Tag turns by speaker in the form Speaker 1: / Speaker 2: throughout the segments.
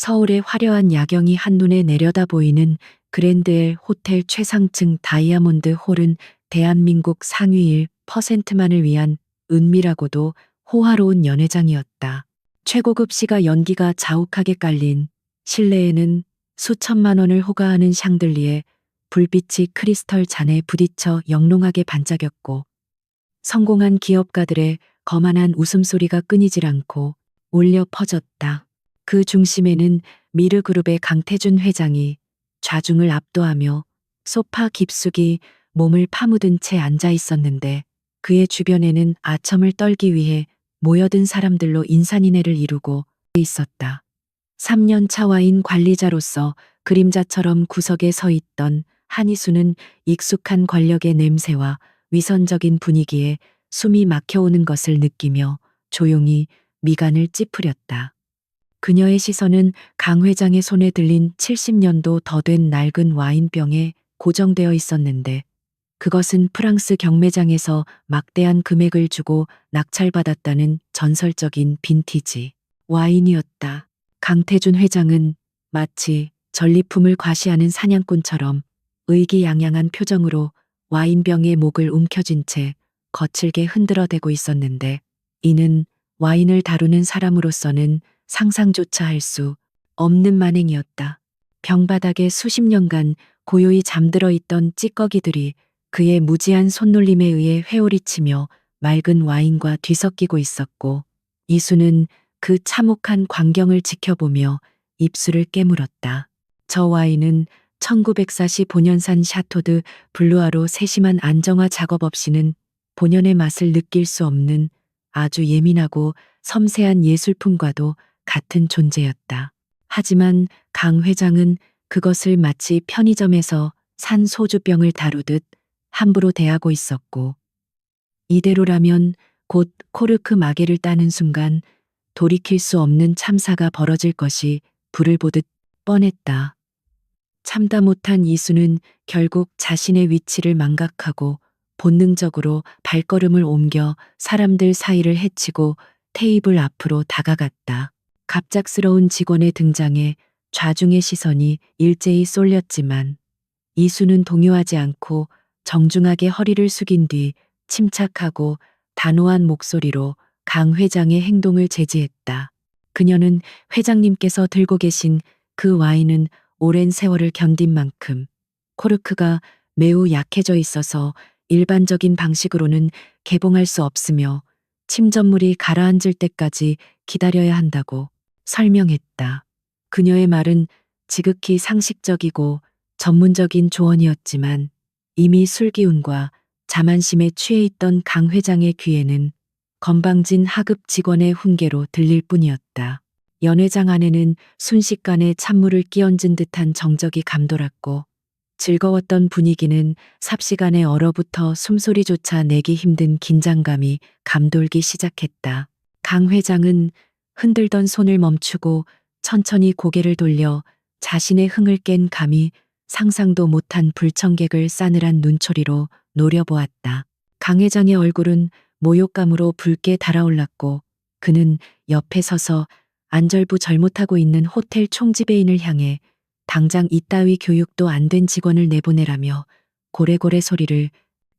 Speaker 1: 서울의 화려한 야경이 한눈에 내려다 보이는 그랜드엘 호텔 최상층 다이아몬드 홀은 대한민국 상위 1%만을 위한 은밀하고도 호화로운 연회장이었다. 최고급 시가 연기가 자욱하게 깔린 실내에는 수천만 원을 호가하는 샹들리에 불빛이 크리스털 잔에 부딪혀 영롱하게 반짝였고, 성공한 기업가들의 거만한 웃음소리가 끊이질 않고 울려 퍼졌다. 그 중심에는 미르그룹의 강태준 회장이 좌중을 압도하며 소파 깊숙이 몸을 파묻은 채 앉아 있었는데, 그의 주변에는 아첨을 떨기 위해 모여든 사람들로 인산인해를 이루고 있었다. 3년 차 와인 관리자로서 그림자처럼 구석에 서 있던 한희수는 익숙한 권력의 냄새와 위선적인 분위기에 숨이 막혀오는 것을 느끼며 조용히 미간을 찌푸렸다. 그녀의 시선은 강 회장의 손에 들린 70년도 더 된 낡은 와인병에 고정되어 있었는데, 그것은 프랑스 경매장에서 막대한 금액을 주고 낙찰받았다는 전설적인 빈티지 와인이었다. 강태준 회장은 마치 전리품을 과시하는 사냥꾼처럼 의기양양한 표정으로 와인병의 목을 움켜쥔 채 거칠게 흔들어대고 있었는데, 이는 와인을 다루는 사람으로서는 상상조차 할 수 없는 만행이었다. 병바닥에 수십 년간 고요히 잠들어 있던 찌꺼기들이 그의 무지한 손놀림에 의해 회오리치며 맑은 와인과 뒤섞이고 있었고, 이수는 그 참혹한 광경을 지켜보며 입술을 깨물었다. 저 와인은 1945년산 샤토드 블루아로 세심한 안정화 작업 없이는 본연의 맛을 느낄 수 없는 아주 예민하고 섬세한 예술품과도 같은 존재였다. 하지만 강 회장은 그것을 마치 편의점에서 산 소주병을 다루듯 함부로 대하고 있었고, 이대로라면 곧 코르크 마개를 따는 순간 돌이킬 수 없는 참사가 벌어질 것이 불을 보듯 뻔했다. 참다 못한 이수는 결국 자신의 위치를 망각하고 본능적으로 발걸음을 옮겨 사람들 사이를 헤치고 테이블 앞으로 다가갔다. 갑작스러운 직원의 등장에 좌중의 시선이 일제히 쏠렸지만, 이수는 동요하지 않고 정중하게 허리를 숙인 뒤 침착하고 단호한 목소리로 강 회장의 행동을 제지했다. 그녀는 회장님께서 들고 계신 그 와인은 오랜 세월을 견딘 만큼 코르크가 매우 약해져 있어서 일반적인 방식으로는 개봉할 수 없으며 침전물이 가라앉을 때까지 기다려야 한다고 설명했다. 그녀의 말은 지극히 상식적이고 전문적인 조언이었지만, 이미 술기운과 자만심에 취해 있던 강 회장의 귀에는 건방진 하급 직원의 훈계로 들릴 뿐이었다. 연회장 안에는 순식간에 찬물을 끼얹은 듯한 정적이 감돌았고, 즐거웠던 분위기는 삽시간에 얼어붙어 숨소리조차 내기 힘든 긴장감이 감돌기 시작했다. 강 회장은 흔들던 손을 멈추고 천천히 고개를 돌려 자신의 흥을 깬 감히 상상도 못한 불청객을 싸늘한 눈초리로 노려보았다. 강 회장의 얼굴은 모욕감으로 붉게 달아올랐고, 그는 옆에 서서 안절부절못하고 있는 호텔 총지배인을 향해 당장 이따위 교육도 안 된 직원을 내보내라며 고래고래 소리를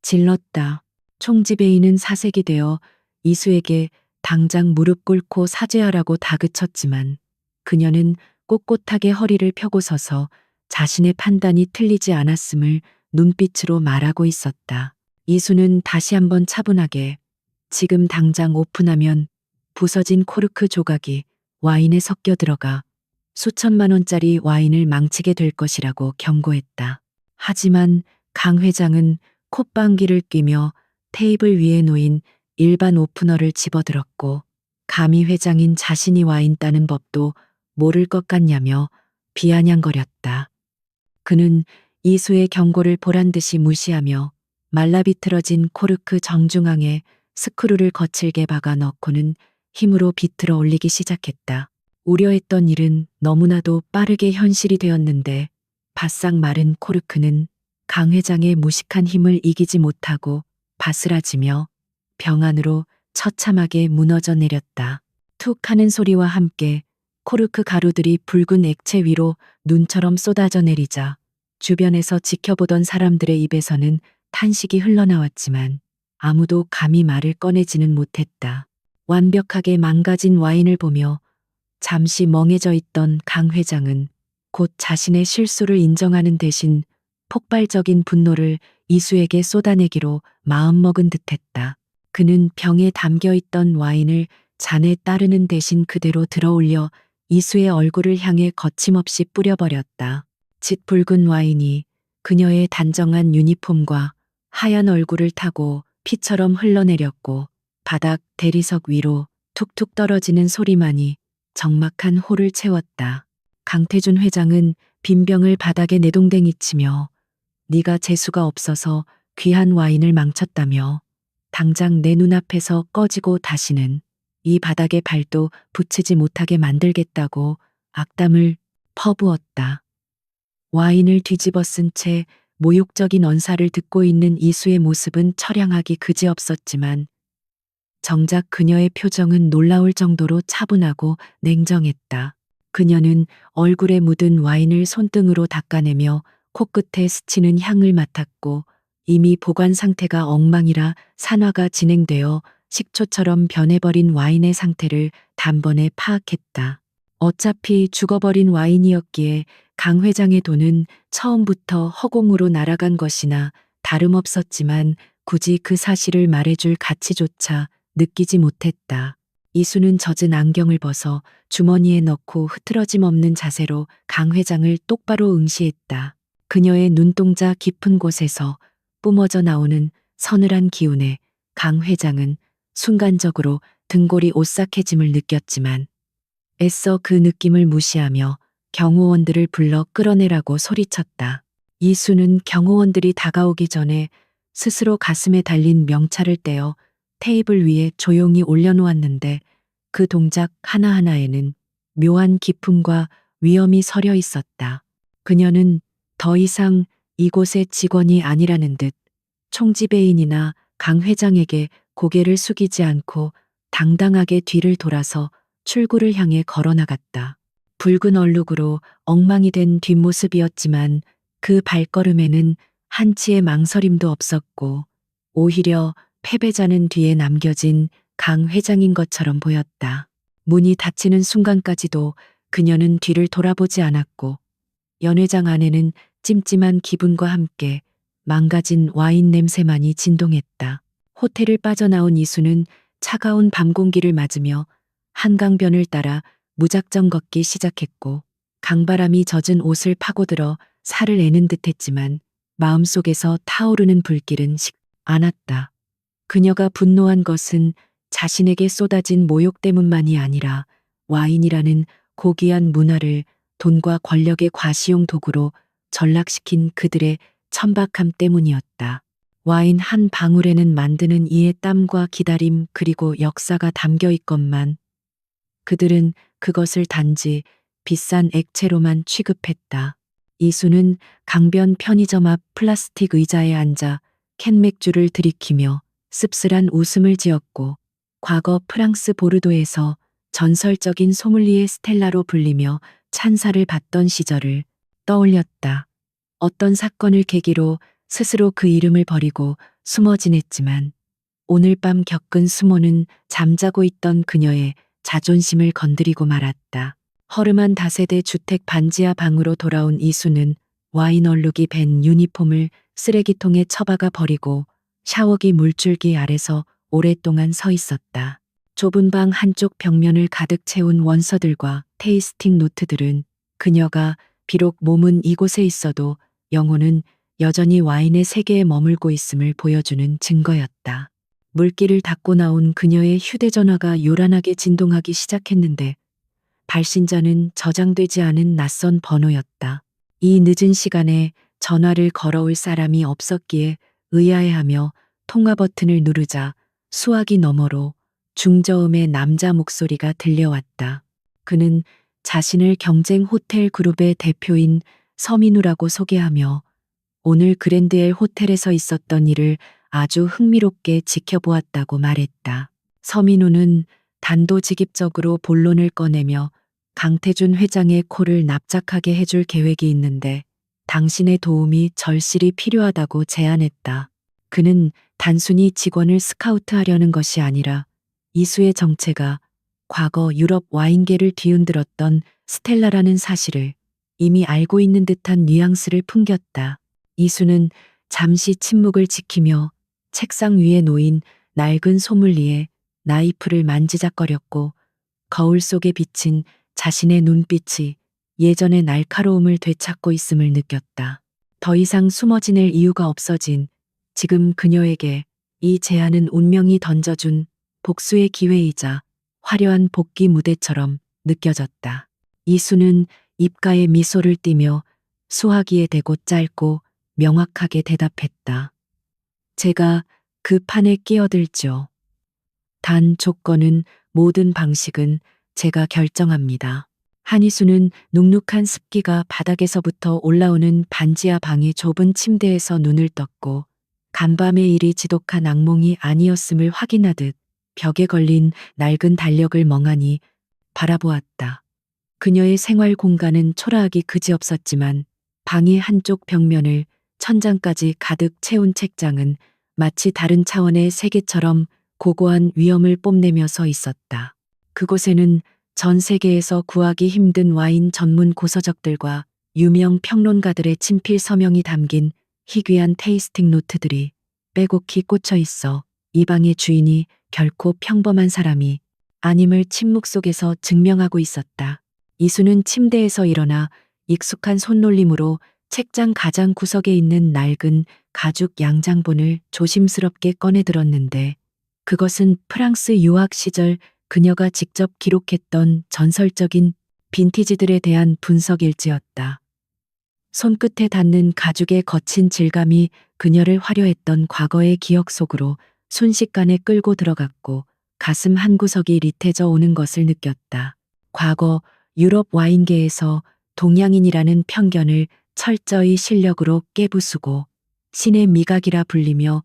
Speaker 1: 질렀다. 총지배인은 사색이 되어 이수에게 당장 무릎 꿇고 사죄하라고 다그쳤지만, 그녀는 꼿꼿하게 허리를 펴고 서서 자신의 판단이 틀리지 않았음을 눈빛으로 말하고 있었다. 이수는 다시 한번 차분하게, 지금 당장 오픈하면 부서진 코르크 조각이 와인에 섞여 들어가 수천만 원짜리 와인을 망치게 될 것이라고 경고했다. 하지만 강 회장은 콧방귀를 뀌며 테이블 위에 놓인 일반 오프너를 집어들었고, 감히 회장인 자신이 와인 따는 법도 모를 것 같냐며 비아냥거렸다. 그는 이수의 경고를 보란듯이 무시하며 말라비틀어진 코르크 정중앙에 스크루를 거칠게 박아 넣고는 힘으로 비틀어 올리기 시작했다. 우려했던 일은 너무나도 빠르게 현실이 되었는데, 바싹 마른 코르크는 강 회장의 무식한 힘을 이기지 못하고 바스라지며 병 안으로 처참하게 무너져 내렸다. 툭 하는 소리와 함께 코르크 가루들이 붉은 액체 위로 눈처럼 쏟아져 내리자 주변에서 지켜보던 사람들의 입에서는 탄식이 흘러나왔지만 아무도 감히 말을 꺼내지는 못했다. 완벽하게 망가진 와인을 보며 잠시 멍해져 있던 강 회장은 곧 자신의 실수를 인정하는 대신 폭발적인 분노를 이수에게 쏟아내기로 마음먹은 듯했다. 그는 병에 담겨 있던 와인을 잔에 따르는 대신 그대로 들어올려 이수의 얼굴을 향해 거침없이 뿌려버렸다. 짙붉은 와인이 그녀의 단정한 유니폼과 하얀 얼굴을 타고 피처럼 흘러내렸고 바닥 대리석 위로 툭툭 떨어지는 소리만이 적막한 홀을 채웠다. 강태준 회장은 빈병을 바닥에 내동댕이 치며 네가 재수가 없어서 귀한 와인을 망쳤다며 당장 내 눈앞에서 꺼지고 다시는 이 바닥에 발도 붙이지 못하게 만들겠다고 악담을 퍼부었다. 와인을 뒤집어 쓴 채 모욕적인 언사를 듣고 있는 이수의 모습은 처량하기 그지없었지만 정작 그녀의 표정은 놀라울 정도로 차분하고 냉정했다. 그녀는 얼굴에 묻은 와인을 손등으로 닦아내며 코끝에 스치는 향을 맡았고 이미 보관 상태가 엉망이라 산화가 진행되어 식초처럼 변해버린 와인의 상태를 단번에 파악했다. 어차피 죽어버린 와인이었기에 강 회장의 돈은 처음부터 허공으로 날아간 것이나 다름없었지만 굳이 그 사실을 말해줄 가치조차 느끼지 못했다. 이수는 젖은 안경을 벗어 주머니에 넣고 흐트러짐 없는 자세로 강 회장을 똑바로 응시했다. 그녀의 눈동자 깊은 곳에서 뿜어져 나오는 서늘한 기운에 강 회장은 순간적으로 등골이 오싹해짐을 느꼈지만 애써 그 느낌을 무시하며 경호원들을 불러 끌어내라고 소리쳤다. 이수는 경호원들이 다가오기 전에 스스로 가슴에 달린 명찰을 떼어 테이블 위에 조용히 올려놓았는데 그 동작 하나하나에는 묘한 기품과 위엄이 서려 있었다. 그녀는 더 이상 이곳의 직원이 아니라는 듯 총지배인이나 강 회장에게 고개를 숙이지 않고 당당하게 뒤를 돌아서 출구를 향해 걸어나갔다. 붉은 얼룩으로 엉망이 된 뒷모습이었지만 그 발걸음에는 한치의 망설임도 없었고 오히려 패배자는 뒤에 남겨진 강 회장인 것처럼 보였다. 문이 닫히는 순간까지도 그녀는 뒤를 돌아보지 않았고 연 회장 안에는 찜찜한 기분과 함께 망가진 와인 냄새만이 진동했다. 호텔을 빠져나온 이수는 차가운 밤 공기를 맞으며 한강변을 따라 무작정 걷기 시작했고 강바람이 젖은 옷을 파고들어 살을 애는 듯했지만 마음속에서 타오르는 불길은 식 않았다. 그녀가 분노한 것은 자신에게 쏟아진 모욕 때문만이 아니라 와인이라는 고귀한 문화를 돈과 권력의 과시용 도구로 전락시킨 그들의 천박함 때문이었다. 와인 한 방울에는 만드는 이의 땀과 기다림 그리고 역사가 담겨 있건만 그들은 그것을 단지 비싼 액체로만 취급했다. 이수는 강변 편의점 앞 플라스틱 의자에 앉아 캔맥주를 들이키며 씁쓸한 웃음을 지었고 과거 프랑스 보르도에서 전설적인 소믈리에 스텔라로 불리며 찬사를 받던 시절을 떠올렸다. 어떤 사건을 계기로 스스로 그 이름을 버리고 숨어 지냈지만 오늘 밤 겪은 수모는 잠자고 있던 그녀의 자존심을 건드리고 말았다. 허름한 다세대 주택 반지하 방으로 돌아온 이수는 와인 얼룩이 밴 유니폼을 쓰레기통에 처박아 버리고 샤워기 물줄기 아래서 오랫동안 서 있었다. 좁은 방 한쪽 벽면을 가득 채운 원서들과 테이스팅 노트들은 그녀가 비록 몸은 이곳에 있어도 영혼은 여전히 와인의 세계에 머물고 있음을 보여주는 증거였다. 물기를 닦고 나온 그녀의 휴대전화가 요란하게 진동하기 시작했는데 발신자는 저장되지 않은 낯선 번호였다. 이 늦은 시간에 전화를 걸어올 사람이 없었기에 의아해하며 통화 버튼을 누르자 수화기 너머로 중저음의 남자 목소리가 들려왔다. 그는 자신을 경쟁 호텔 그룹의 대표인 서민우라고 소개하며 오늘 그랜드엘 호텔에서 있었던 일을 아주 흥미롭게 지켜보았다고 말했다. 서민우는 단도직입적으로 본론을 꺼내며 강태준 회장의 코를 납작하게 해줄 계획이 있는데 당신의 도움이 절실히 필요하다고 제안했다. 그는 단순히 직원을 스카우트하려는 것이 아니라 이수의 정체가 과거 유럽 와인계를 뒤흔들었던 스텔라라는 사실을 이미 알고 있는 듯한 뉘앙스를 풍겼다. 이수는 잠시 침묵을 지키며 책상 위에 놓인 낡은 소믈리에 나이프를 만지작거렸고 거울 속에 비친 자신의 눈빛이 예전의 날카로움을 되찾고 있음을 느꼈다. 더 이상 숨어 지낼 이유가 없어진 지금 그녀에게 이 제안은 운명이 던져준 복수의 기회이자 화려한 복귀 무대처럼 느껴졌다. 이수는 입가에 미소를 띠며 수화기에 대고 짧고 명확하게 대답했다. 제가 그 판에 끼어들죠. 단 조건은 모든 방식은 제가 결정합니다. 한이수는 눅눅한 습기가 바닥에서부터 올라오는 반지하 방이 좁은 침대에서 눈을 떴고 간밤의 일이 지독한 악몽이 아니었음을 확인하듯 벽에 걸린 낡은 달력을 멍하니 바라보았다. 그녀의 생활 공간은 초라하기 그지없었지만 방의 한쪽 벽면을 천장까지 가득 채운 책장은 마치 다른 차원의 세계처럼 고고한 위엄을 뽐내며 서 있었다. 그곳에는 전 세계에서 구하기 힘든 와인 전문 고서적들과 유명 평론가들의 친필 서명이 담긴 희귀한 테이스팅 노트들이 빼곡히 꽂혀 있어 이 방의 주인이 결코 평범한 사람이 아님을 침묵 속에서 증명하고 있었다. 이수는 침대에서 일어나 익숙한 손놀림으로 책장 가장 구석에 있는 낡은 가죽 양장본을 조심스럽게 꺼내 들었는데 그것은 프랑스 유학 시절 그녀가 직접 기록했던 전설적인 빈티지들에 대한 분석 일지였다. 손끝에 닿는 가죽의 거친 질감이 그녀를 화려했던 과거의 기억 속으로 순식간에 끌고 들어갔고 가슴 한구석이 릿해져 오는 것을 느꼈다. 과거 유럽 와인계에서 동양인이라는 편견을 철저히 실력으로 깨부수고 신의 미각이라 불리며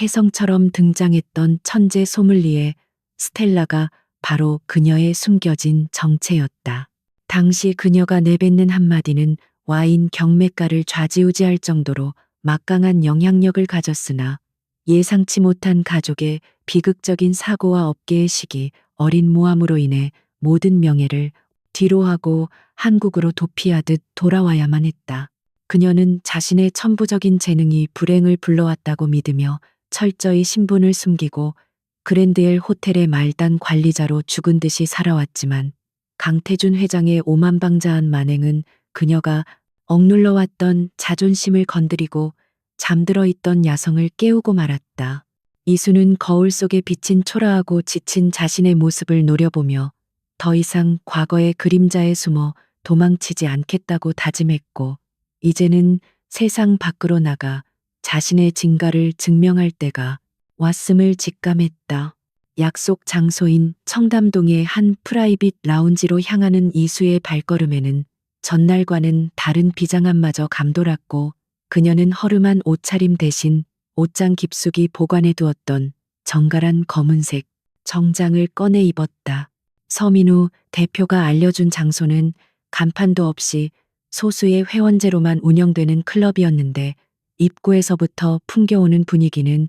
Speaker 1: 혜성처럼 등장했던 천재 소믈리에 스텔라가 바로 그녀의 숨겨진 정체였다. 당시 그녀가 내뱉는 한마디는 와인 경매가를 좌지우지할 정도로 막강한 영향력을 가졌으나 예상치 못한 가족의 비극적인 사고와 업계의 시기, 어린 모함으로 인해 모든 명예를 뒤로하고 한국으로 도피하듯 돌아와야만 했다. 그녀는 자신의 천부적인 재능이 불행을 불러왔다고 믿으며 철저히 신분을 숨기고 그랜드엘 호텔의 말단 관리자로 죽은 듯이 살아왔지만 강태준 회장의 오만방자한 만행은 그녀가 억눌러왔던 자존심을 건드리고 잠들어 있던 야성을 깨우고 말았다. 이수는 거울 속에 비친 초라하고 지친 자신의 모습을 노려보며 더 이상 과거의 그림자에 숨어 도망치지 않겠다고 다짐했고 이제는 세상 밖으로 나가 자신의 진가를 증명할 때가 왔음을 직감했다. 약속 장소인 청담동의 한 프라이빗 라운지로 향하는 이수의 발걸음에는 전날과는 다른 비장함마저 감돌았고 그녀는 허름한 옷차림 대신 옷장 깊숙이 보관해 두었던 정갈한 검은색 정장을 꺼내 입었다. 서민우 대표가 알려준 장소는 간판도 없이 소수의 회원제로만 운영되는 클럽이었는데 입구에서부터 풍겨오는 분위기는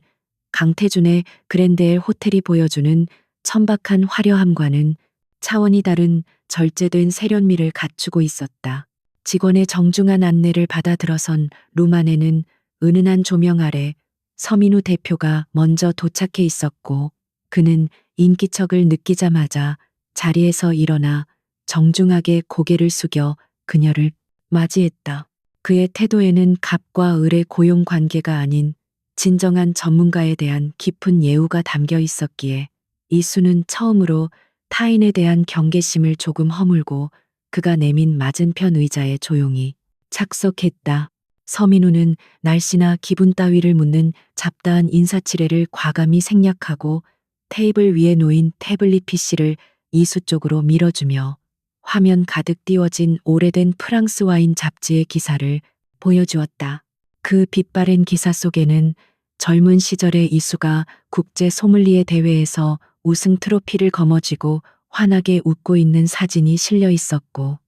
Speaker 1: 강태준의 그랜드엘 호텔이 보여주는 천박한 화려함과는 차원이 다른 절제된 세련미를 갖추고 있었다. 직원의 정중한 안내를 받아 들어선 룸 안에는 은은한 조명 아래 서민우 대표가 먼저 도착해 있었고 그는 인기척을 느끼자마자 자리에서 일어나 정중하게 고개를 숙여 그녀를 맞이했다. 그의 태도에는 갑과 을의 고용 관계가 아닌 진정한 전문가에 대한 깊은 예우가 담겨 있었기에 이수는 처음으로 타인에 대한 경계심을 조금 허물고 그가 내민 맞은편 의자에 조용히 착석했다. 서민우는 날씨나 기분 따위를 묻는 잡다한 인사치레를 과감히 생략하고 테이블 위에 놓인 태블릿 PC를 이수 쪽으로 밀어주며 화면 가득 띄워진 오래된 프랑스 와인 잡지의 기사를 보여주었다. 그 빛바랜 기사 속에는 젊은 시절의 이수가 국제 소믈리에 대회에서 우승 트로피를 거머쥐고 환하게 웃고 있는 사진이 실려 있었고,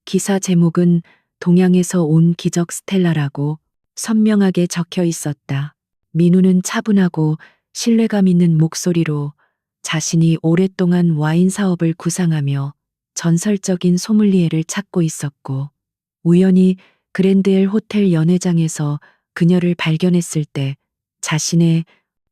Speaker 1: 기사 제목은 동양에서 온 기적 스텔라라고 선명하게 적혀 있었다. 민우는 차분하고 신뢰감 있는 목소리로 자신이 오랫동안 와인 사업을 구상하며 전설적인 소믈리에를 찾고 있었고, 우연히 그랜드엘 호텔 연회장에서 그녀를 발견했을 때 자신의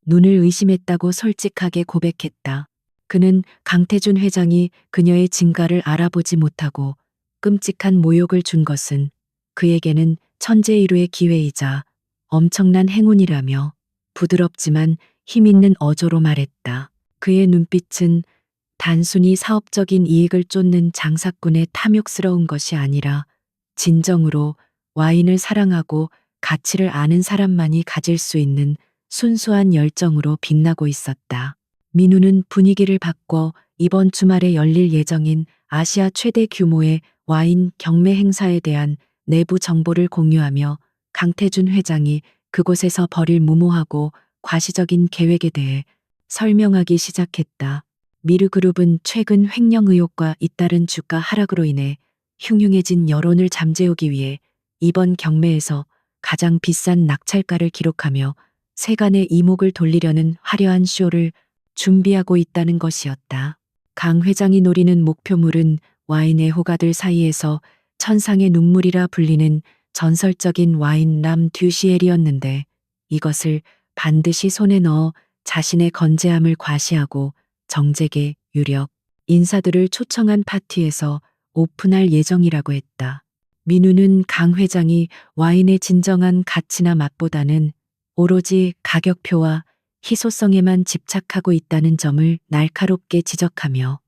Speaker 1: 눈을 의심했다고 솔직하게 고백했다. 그는 강태준 회장이 그녀의 진가를 알아보지 못하고 끔찍한 모욕을 준 것은 그에게는 천재일우의 기회이자 엄청난 행운이라며 부드럽지만 힘있는 어조로 말했다. 그의 눈빛은 단순히 사업적인 이익을 쫓는 장사꾼의 탐욕스러운 것이 아니라 진정으로 와인을 사랑하고 가치를 아는 사람만이 가질 수 있는 순수한 열정으로 빛나고 있었다. 민우는 분위기를 바꿔 이번 주말에 열릴 예정인 아시아 최대 규모의 와인 경매 행사에 대한 내부 정보를 공유하며 강태준 회장이 그곳에서 벌일 무모하고 과시적인 계획에 대해 설명하기 시작했다. 미르그룹은 최근 횡령 의혹과 잇따른 주가 하락으로 인해 흉흉해진 여론을 잠재우기 위해 이번 경매에서 가장 비싼 낙찰가를 기록하며 세간의 이목을 돌리려는 화려한 쇼를 준비하고 있다는 것이었다. 강 회장이 노리는 목표물은 와인 애호가들 사이에서 천상의 눈물이라 불리는 전설적인 와인 람 듀시엘이었는데, 이것을 반드시 손에 넣어 자신의 건재함을 과시하고 정재계, 유력, 인사들을 초청한 파티에서 오픈할 예정이라고 했다. 민우는 강 회장이 와인의 진정한 가치나 맛보다는 오로지 가격표와 희소성에만 집착하고 있다는 점을 날카롭게 지적하며,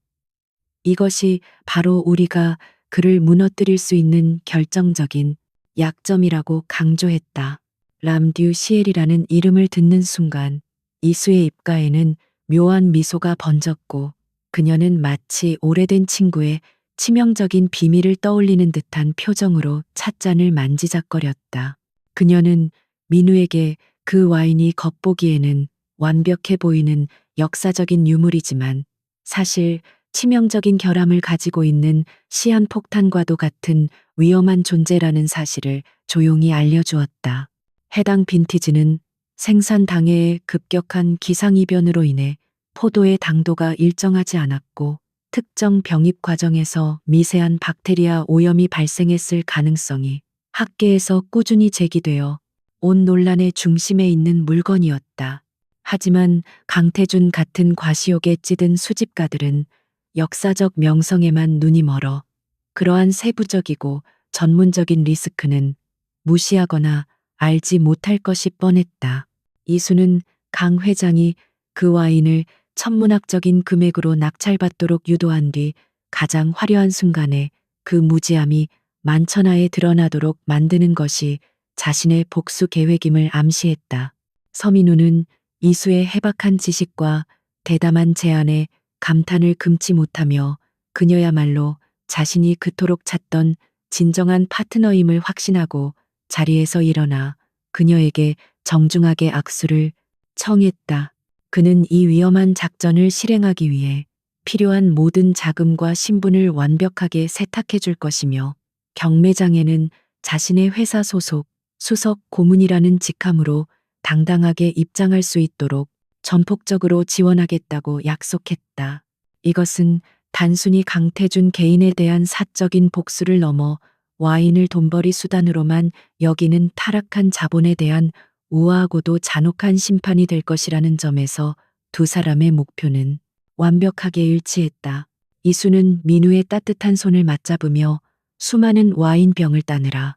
Speaker 1: 이것이 바로 우리가 그를 무너뜨릴 수 있는 결정적인 약점이라고 강조했다. 람듀 시엘이라는 이름을 듣는 순간 이수의 입가에는 묘한 미소가 번졌고, 그녀는 마치 오래된 친구의 치명적인 비밀을 떠올리는 듯한 표정으로 찻잔을 만지작거렸다. 그녀는 민우에게 그 와인이 겉보기에는 완벽해 보이는 역사적인 유물이지만 사실 치명적인 결함을 가지고 있는 시한폭탄과도 같은 위험한 존재라는 사실을 조용히 알려주었다. 해당 빈티지는 생산 당해의 급격한 기상이변으로 인해 포도의 당도가 일정하지 않았고, 특정 병입 과정에서 미세한 박테리아 오염이 발생했을 가능성이 학계에서 꾸준히 제기되어 온 논란의 중심에 있는 물건이었다. 하지만 강태준 같은 과시욕에 찌든 수집가들은 역사적 명성에만 눈이 멀어 그러한 세부적이고 전문적인 리스크는 무시하거나 알지 못할 것이 뻔했다. 이수는 강 회장이 그 와인을 천문학적인 금액으로 낙찰받도록 유도한 뒤 가장 화려한 순간에 그 무지함이 만천하에 드러나도록 만드는 것이 자신의 복수 계획임을 암시했다. 서민우는 이수의 해박한 지식과 대담한 제안에 감탄을 금치 못하며 그녀야말로 자신이 그토록 찾던 진정한 파트너임을 확신하고 자리에서 일어나 그녀에게 정중하게 악수를 청했다. 그는 이 위험한 작전을 실행하기 위해 필요한 모든 자금과 신분을 완벽하게 세탁해 줄 것이며, 경매장에는 자신의 회사 소속 수석 고문이라는 직함으로 당당하게 입장할 수 있도록 전폭적으로 지원하겠다고 약속했다. 이것은 단순히 강태준 개인에 대한 사적인 복수를 넘어 와인을 돈벌이 수단으로만 여기는 타락한 자본에 대한 우아하고도 잔혹한 심판이 될 것이라는 점에서 두 사람의 목표는 완벽하게 일치했다. 이수는 민우의 따뜻한 손을 맞잡으며 수많은 와인병을 따느라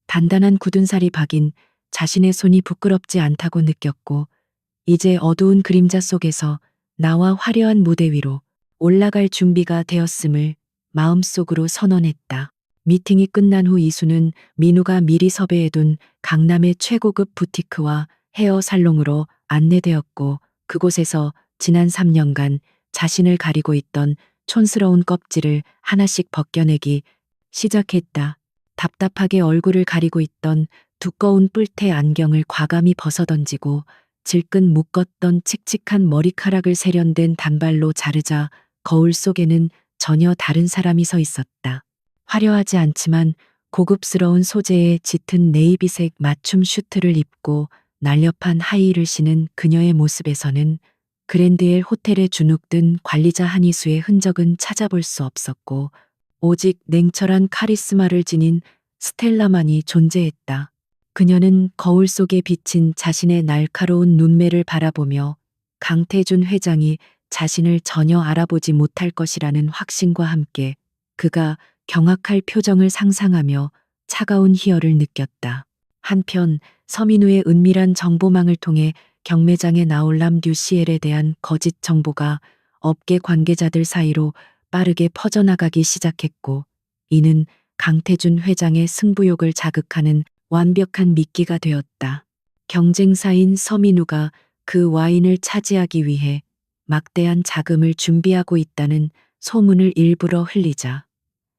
Speaker 1: 단단한 굳은 살이 박인 자신의 손이 부끄럽지 않다고 느꼈고, 이제 어두운 그림자 속에서 나와 화려한 무대 위로 올라갈 준비가 되었음을 마음속으로 선언했다. 미팅이 끝난 후 이수는 민우가 미리 섭외해둔 강남의 최고급 부티크와 헤어 살롱으로 안내되었고, 그곳에서 지난 3년간 자신을 가리고 있던 촌스러운 껍질을 하나씩 벗겨내기 시작했다. 답답하게 얼굴을 가리고 있던 두꺼운 뿔테 안경을 과감히 벗어던지고 질끈 묶었던 칙칙한 머리카락을 세련된 단발로 자르자 거울 속에는 전혀 다른 사람이 서 있었다. 화려하지 않지만 고급스러운 소재의 짙은 네이비색 맞춤 슈트를 입고 날렵한 하이힐을 신은 그녀의 모습에서는 그랜드엘 호텔에 주눅든 관리자 한이수의 흔적은 찾아볼 수 없었고 오직 냉철한 카리스마를 지닌 스텔라만이 존재했다. 그녀는 거울 속에 비친 자신의 날카로운 눈매를 바라보며 강태준 회장이 자신을 전혀 알아보지 못할 것이라는 확신과 함께 그가 경악할 표정을 상상하며 차가운 희열을 느꼈다. 한편 서민우의 은밀한 정보망을 통해 경매장에 나올 람듀시엘에 대한 거짓 정보가 업계 관계자들 사이로 빠르게 퍼져나가기 시작했고 이는 강태준 회장의 승부욕을 자극하는 완벽한 미끼가 되었다. 경쟁사인 서민우가 그 와인을 차지하기 위해 막대한 자금을 준비하고 있다는 소문을 일부러 흘리자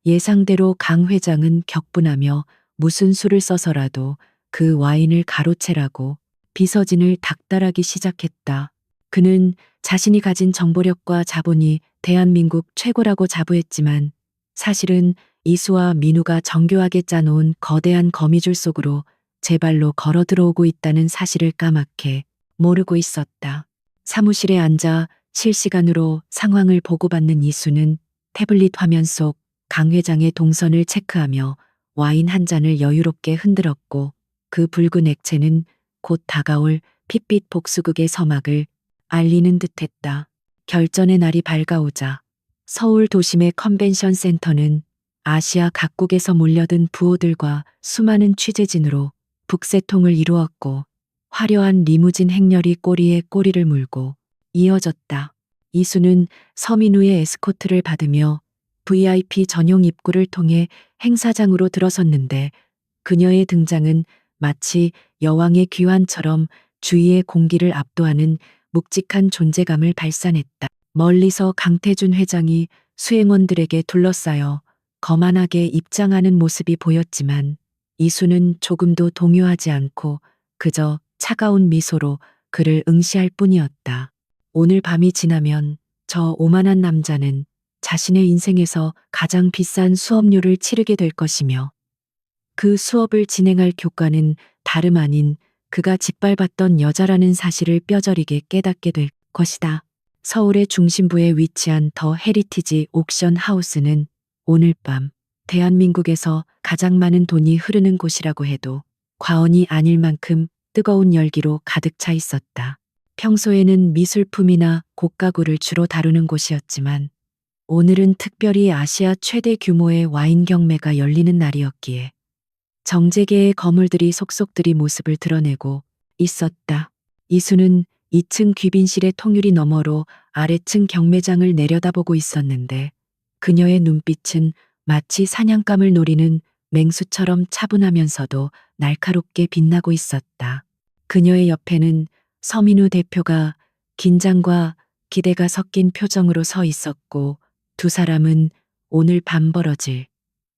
Speaker 1: 예상대로 강 회장은 격분하며 무슨 수를 써서라도 그 와인을 가로채라고 비서진을 닥달하기 시작했다. 그는 자신이 가진 정보력과 자본이 대한민국 최고라고 자부했지만 사실은 이수와 민우가 정교하게 짜놓은 거대한 거미줄 속으로 제 발로 걸어 들어오고 있다는 사실을 까맣게 모르고 있었다. 사무실에 앉아 실시간으로 상황을 보고받는 이수는 태블릿 화면 속 강 회장의 동선을 체크하며 와인 한 잔을 여유롭게 흔들었고 그 붉은 액체는 곧 다가올 핏빛 복수극의 서막을 알리는 듯했다. 결전의 날이 밝아오자 서울 도심의 컨벤션 센터는 아시아 각국에서 몰려든 부호들과 수많은 취재진으로 북새통을 이루었고 화려한 리무진 행렬이 꼬리에 꼬리를 물고 이어졌다. 이수는 서민우의 에스코트를 받으며 VIP 전용 입구를 통해 행사장으로 들어섰는데 그녀의 등장은 마치 여왕의 귀환처럼 주위의 공기를 압도하는 묵직한 존재감을 발산했다. 멀리서 강태준 회장이 수행원들에게 둘러싸여 거만하게 입장하는 모습이 보였지만 이수는 조금도 동요하지 않고 그저 차가운 미소로 그를 응시할 뿐이었다. 오늘 밤이 지나면 저 오만한 남자는 자신의 인생에서 가장 비싼 수업료를 치르게 될 것이며 그 수업을 진행할 교과는 다름 아닌 그가 짓밟았던 여자라는 사실을 뼈저리게 깨닫게 될 것이다. 서울의 중심부에 위치한 더 헤리티지 옥션 하우스는 오늘 밤 대한민국에서 가장 많은 돈이 흐르는 곳이라고 해도 과언이 아닐 만큼 뜨거운 열기로 가득 차 있었다. 평소에는 미술품이나 고가구를 주로 다루는 곳이었지만 오늘은 특별히 아시아 최대 규모의 와인 경매가 열리는 날이었기에 정재계의 거물들이 속속들이 모습을 드러내고 있었다. 이수는 2층 귀빈실의 통유리 너머로 아래층 경매장을 내려다보고 있었는데 그녀의 눈빛은 마치 사냥감을 노리는 맹수처럼 차분하면서도 날카롭게 빛나고 있었다. 그녀의 옆에는 서민우 대표가 긴장과 기대가 섞인 표정으로 서 있었고 두 사람은 오늘 밤 벌어질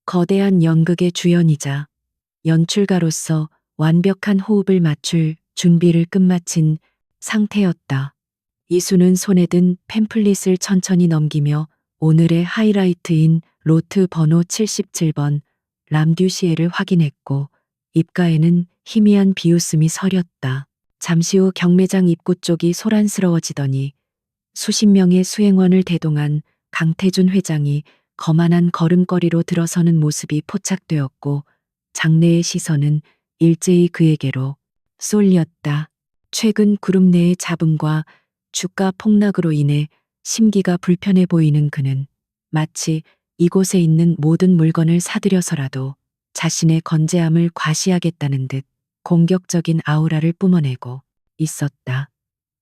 Speaker 1: 거대한 연극의 주연이자 연출가로서 완벽한 호흡을 맞출 준비를 끝마친 상태였다. 이수는 손에 든 팸플릿을 천천히 넘기며 오늘의 하이라이트인 로트 번호 77번 람듀시에를 확인했고 입가에는 희미한 비웃음이 서렸다. 잠시 후 경매장 입구 쪽이 소란스러워지더니 수십 명의 수행원을 대동한 강태준 회장이 거만한 걸음걸이로 들어서는 모습이 포착되었고 장내의 시선은 일제히 그에게로 쏠렸다. 최근 그룹 내의 잡음과 주가 폭락으로 인해 심기가 불편해 보이는 그는 마치 이곳에 있는 모든 물건을 사들여서라도 자신의 건재함을 과시하겠다는 듯 공격적인 아우라를 뿜어내고 있었다.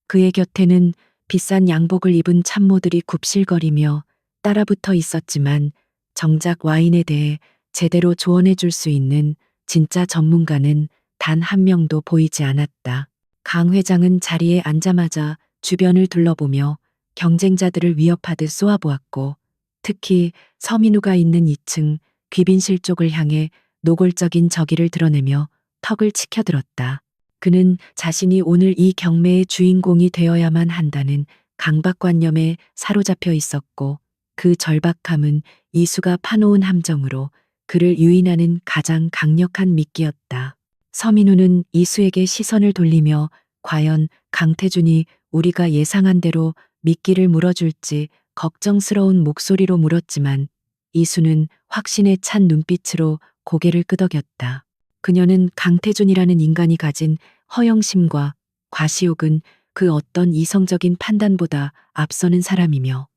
Speaker 1: 그의 곁에는 비싼 양복을 입은 참모들이 굽실거리며 따라붙어 있었지만 정작 와인에 대해 제대로 조언해 줄 수 있는 진짜 전문가는 단 한 명도 보이지 않았다. 강 회장은 자리에 앉자마자 주변을 둘러보며 경쟁자들을 위협하듯 쏘아보았고 특히 서민우가 있는 2층 귀빈실 쪽을 향해 노골적인 저기를 드러내며 턱을 치켜들었다. 그는 자신이 오늘 이 경매의 주인공이 되어야만 한다는 강박관념에 사로잡혀 있었고 그 절박함은 이수가 파놓은 함정으로 그를 유인하는 가장 강력한 미끼였다. 서민우는 이수에게 시선을 돌리며 과연 강태준이 우리가 예상한 대로 미끼를 물어줄지 걱정스러운 목소리로 물었지만 이수는 확신에 찬 눈빛으로 고개를 끄덕였다. 그녀는 강태준이라는 인간이 가진 허영심과 과시욕은 그 어떤 이성적인 판단보다 앞서는 사람이며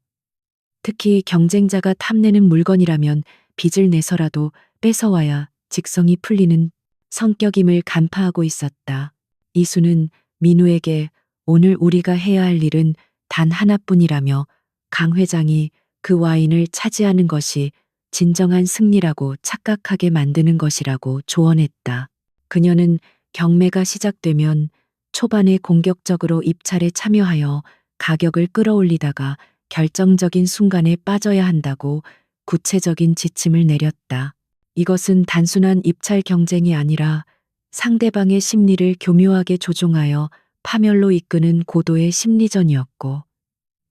Speaker 1: 특히 경쟁자가 탐내는 물건이라면 빚을 내서라도 뺏어와야 직성이 풀리는 성격임을 간파하고 있었다. 이수는 민우에게 오늘 우리가 해야 할 일은 단 하나뿐이라며 강 회장이 그 와인을 차지하는 것이 진정한 승리라고 착각하게 만드는 것이라고 조언했다. 그녀는 경매가 시작되면 초반에 공격적으로 입찰에 참여하여 가격을 끌어올리다가 결정적인 순간에 빠져야 한다고 구체적인 지침을 내렸다. 이것은 단순한 입찰 경쟁이 아니라 상대방의 심리를 교묘하게 조종하여 파멸로 이끄는 고도의 심리전이었고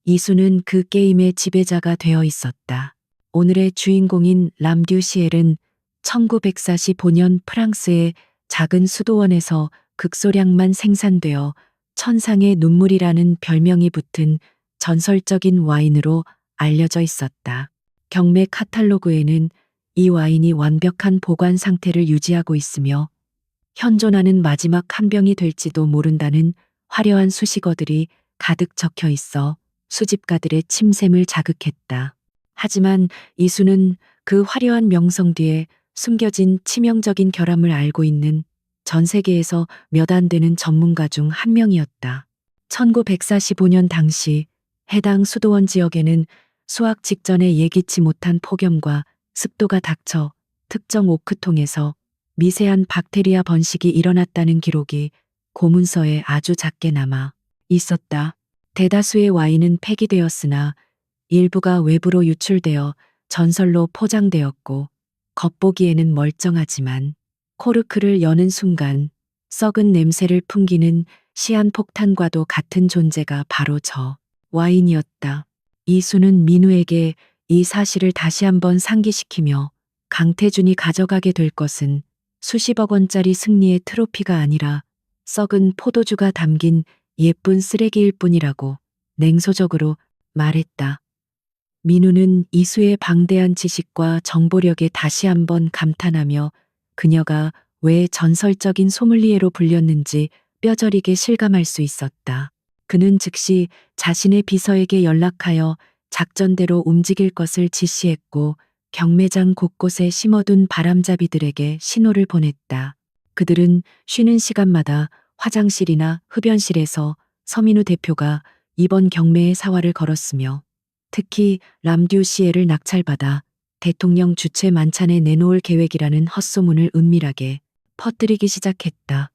Speaker 1: 이수는 그 게임의 지배자가 되어 있었다. 오늘의 주인공인 람듀시엘은 1945년 프랑스의 작은 수도원에서 극소량만 생산되어 천상의 눈물이라는 별명이 붙은 전설적인 와인으로 알려져 있었다. 경매 카탈로그에는 이 와인이 완벽한 보관 상태를 유지하고 있으며 현존하는 마지막 한 병이 될지도 모른다는 화려한 수식어들이 가득 적혀 있어 수집가들의 침샘을 자극했다. 하지만 이수는 그 화려한 명성 뒤에 숨겨진 치명적인 결함을 알고 있는 전 세계에서 몇 안 되는 전문가 중 한 명이었다. 1945년 당시 해당 수도원 지역에는 수확 직전에 예기치 못한 폭염과 습도가 닥쳐 특정 오크통에서 미세한 박테리아 번식이 일어났다는 기록이 고문서에 아주 작게 남아 있었다. 대다수의 와인은 폐기되었으나 일부가 외부로 유출되어 전설로 포장되었고 겉보기에는 멀쩡하지만 코르크를 여는 순간 썩은 냄새를 풍기는 시한폭탄과도 같은 존재가 바로 저 와인이었다. 이수는 민우에게 이 사실을 다시 한번 상기시키며 강태준이 가져가게 될 것은 수십억 원짜리 승리의 트로피가 아니라 썩은 포도주가 담긴 예쁜 쓰레기일 뿐이라고 냉소적으로 말했다. 민우는 이수의 방대한 지식과 정보력에 다시 한번 감탄하며 그녀가 왜 전설적인 소믈리에로 불렸는지 뼈저리게 실감할 수 있었다. 그는 즉시 자신의 비서에게 연락하여 작전대로 움직일 것을 지시했고 경매장 곳곳에 심어둔 바람잡이들에게 신호를 보냈다. 그들은 쉬는 시간마다 화장실이나 흡연실에서 서민우 대표가 이번 경매의 사활을 걸었으며 특히 람듀시에를 낙찰받아 대통령 주최 만찬에 내놓을 계획이라는 헛소문을 은밀하게 퍼뜨리기 시작했다.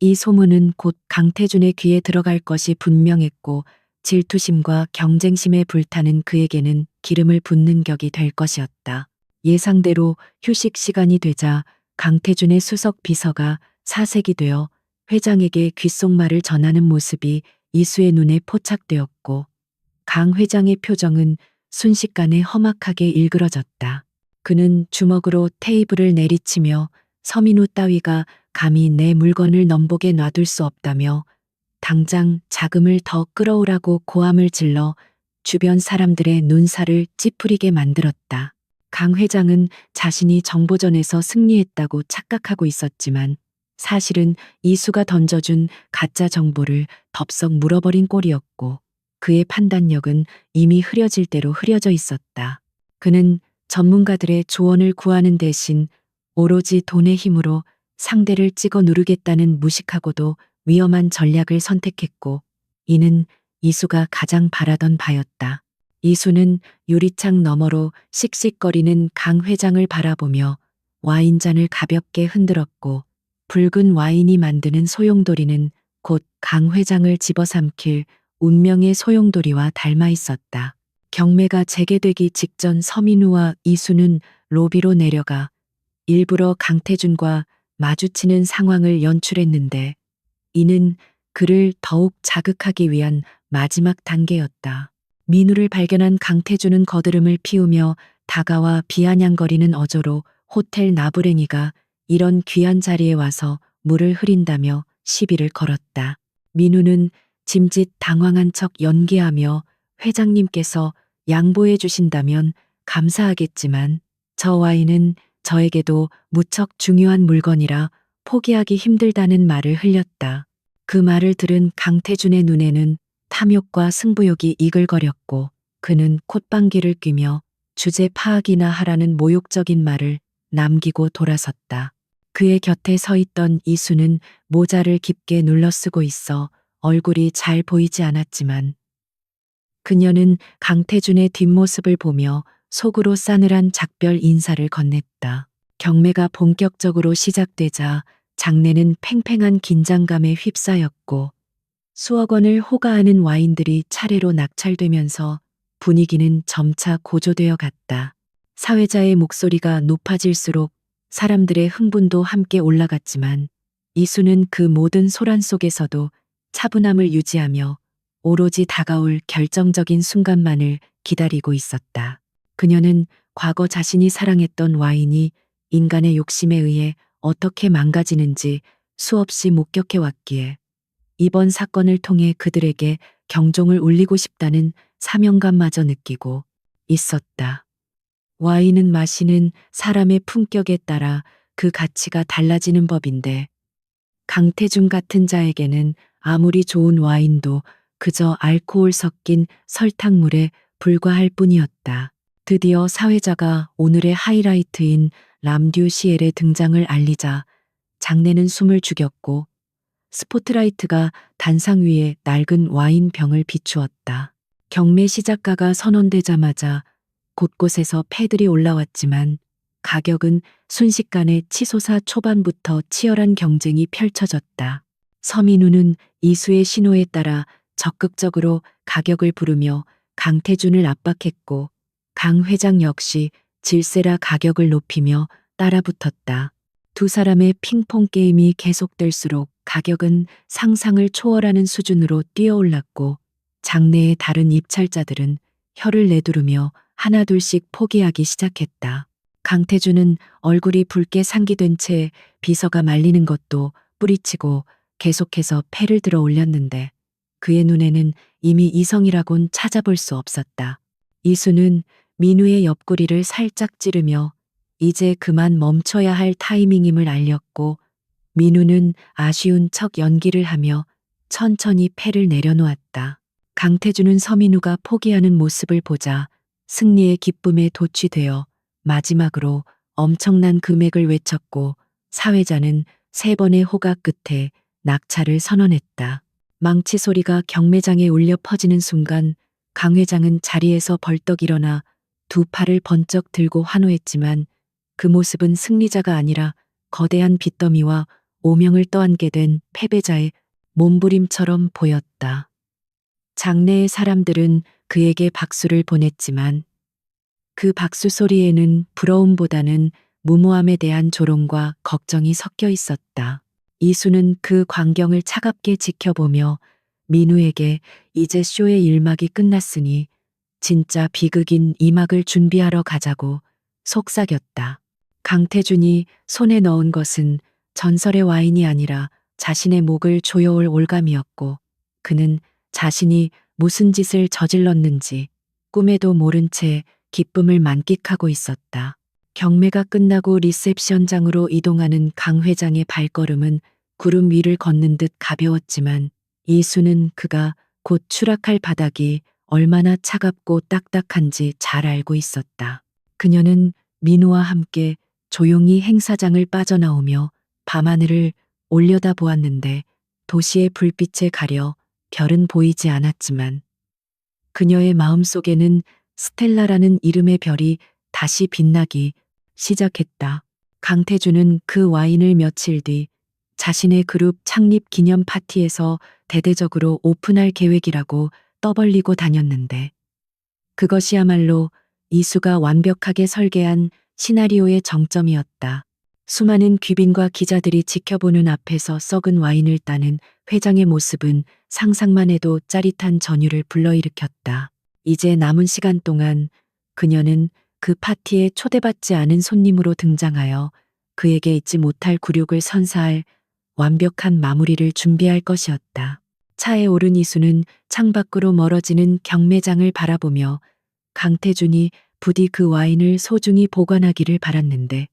Speaker 1: 이 소문은 곧 강태준의 귀에 들어갈 것이 분명했고 질투심과 경쟁심에 불타는 그에게는 기름을 붓는 격이 될 것이었다. 예상대로 휴식 시간이 되자 강태준의 수석 비서가 사색이 되어 회장에게 귓속말을 전하는 모습이 이수의 눈에 포착되었고 강 회장의 표정은 순식간에 험악하게 일그러졌다. 그는 주먹으로 테이블을 내리치며 서민우 따위가 감히 내 물건을 넘보게 놔둘 수 없다며 당장 자금을 더 끌어오라고 고함을 질러 주변 사람들의 눈살을 찌푸리게 만들었다. 강 회장은 자신이 정보전에서 승리했다고 착각하고 있었지만 사실은 이수가 던져준 가짜 정보를 덥석 물어버린 꼴이었고 그의 판단력은 이미 흐려질 대로 흐려져 있었다. 그는 전문가들의 조언을 구하는 대신 오로지 돈의 힘으로 상대를 찍어 누르겠다는 무식하고도 위험한 전략을 선택했고 이는 이수가 가장 바라던 바였다. 이수는 유리창 너머로 씩씩거리는 강 회장을 바라보며 와인잔을 가볍게 흔들었고 붉은 와인이 만드는 소용돌이는 곧 강 회장을 집어삼킬 운명의 소용돌이와 닮아 있었다. 경매가 재개되기 직전 서민우와 이수는 로비로 내려가 일부러 강태준과 마주치는 상황을 연출했는데 이는 그를 더욱 자극하기 위한 마지막 단계였다. 민우를 발견한 강태준은 거드름을 피우며 다가와 비아냥거리는 어조로 호텔 나부랭이가 이런 귀한 자리에 와서 물을 흐린다며 시비를 걸었다. 민우는 짐짓 당황한 척 연기하며 회장님께서 양보해 주신다면 감사하겠지만 저 와인은 저에게도 무척 중요한 물건이라 포기하기 힘들다는 말을 흘렸다. 그 말을 들은 강태준의 눈에는 탐욕과 승부욕이 이글거렸고 그는 콧방귀를 뀌며 주제 파악이나 하라는 모욕적인 말을 남기고 돌아섰다. 그의 곁에 서 있던 이수는 모자를 깊게 눌러쓰고 있어 얼굴이 잘 보이지 않았지만 그녀는 강태준의 뒷모습을 보며 속으로 싸늘한 작별 인사를 건넸다. 경매가 본격적으로 시작되자 장내는 팽팽한 긴장감에 휩싸였고 수억 원을 호가하는 와인들이 차례로 낙찰되면서 분위기는 점차 고조되어 갔다. 사회자의 목소리가 높아질수록 사람들의 흥분도 함께 올라갔지만 이수는 그 모든 소란 속에서도 차분함을 유지하며 오로지 다가올 결정적인 순간만을 기다리고 있었다. 그녀는 과거 자신이 사랑했던 와인이 인간의 욕심에 의해 어떻게 망가지는지 수없이 목격해 왔기에 이번 사건을 통해 그들에게 경종을 울리고 싶다는 사명감마저 느끼고 있었다. 와인은 마시는 사람의 품격에 따라 그 가치가 달라지는 법인데 강태준 같은 자에게는 아무리 좋은 와인도 그저 알코올 섞인 설탕물에 불과할 뿐이었다. 드디어 사회자가 오늘의 하이라이트인 람듀시엘의 등장을 알리자 장내는 숨을 죽였고 스포트라이트가 단상 위에 낡은 와인 병을 비추었다. 경매 시작가가 선언되자마자 곳곳에서 패들이 올라왔지만 가격은 순식간에 치솟아 초반부터 치열한 경쟁이 펼쳐졌다. 서민우는 이수의 신호에 따라 적극적으로 가격을 부르며 강태준을 압박했고 강 회장 역시 질세라 가격을 높이며 따라붙었다. 두 사람의 핑퐁 게임이 계속될수록 가격은 상상을 초월하는 수준으로 뛰어올랐고 장내의 다른 입찰자들은 혀를 내두르며 하나둘씩 포기하기 시작했다. 강태준은 얼굴이 붉게 상기된 채 비서가 말리는 것도 뿌리치고 계속해서 패를 들어 올렸는데 그의 눈에는 이미 이성이라곤 찾아볼 수 없었다. 이수는 민우의 옆구리를 살짝 찌르며 이제 그만 멈춰야 할 타이밍임을 알렸고 민우는 아쉬운 척 연기를 하며 천천히 패를 내려놓았다. 강태준은 서민우가 포기하는 모습을 보자 승리의 기쁨에 도취되어 마지막으로 엄청난 금액을 외쳤고 사회자는 3번의 호각 끝에 낙찰을 선언했다. 망치 소리가 경매장에 울려 퍼지는 순간 강 회장은 자리에서 벌떡 일어나 두 팔을 번쩍 들고 환호했지만 그 모습은 승리자가 아니라 거대한 빚더미와 오명을 떠안게 된 패배자의 몸부림처럼 보였다. 장내의 사람들은 그에게 박수를 보냈지만 그 박수 소리에는 부러움보다는 무모함에 대한 조롱과 걱정이 섞여 있었다. 이수는 그 광경을 차갑게 지켜보며 민우에게 이제 쇼의 일막이 끝났으니 진짜 비극인 2막을 준비하러 가자고 속삭였다. 강태준이 손에 넣은 것은 전설의 와인이 아니라 자신의 목을 조여올 올감이었고 그는 자신이 무슨 짓을 저질렀는지 꿈에도 모른 채 기쁨을 만끽하고 있었다. 경매가 끝나고 리셉션장으로 이동하는 강 회장의 발걸음은 구름 위를 걷는 듯 가벼웠지만 이수는 그가 곧 추락할 바닥이 얼마나 차갑고 딱딱한지 잘 알고 있었다. 그녀는 민우와 함께 조용히 행사장을 빠져나오며 밤하늘을 올려다 보았는데 도시의 불빛에 가려 별은 보이지 않았지만 그녀의 마음속에는 스텔라라는 이름의 별이 다시 빛나기 시작했다. 강태준은 그 와인을 며칠 뒤 자신의 그룹 창립 기념 파티에서 대대적으로 오픈할 계획이라고 떠벌리고 다녔는데 그것이야말로 이수가 완벽하게 설계한 시나리오의 정점이었다. 수많은 귀빈과 기자들이 지켜보는 앞에서 썩은 와인을 따는 회장의 모습은 상상만 해도 짜릿한 전율을 불러일으켰다. 이제 남은 시간 동안 그녀는 그 파티에 초대받지 않은 손님으로 등장하여 그에게 잊지 못할 굴욕을 선사할 완벽한 마무리를 준비할 것이었다. 차에 오른 이수는 창밖으로 멀어지는 경매장을 바라보며 강태준이 부디 그 와인을 소중히 보관하기를 바랐는데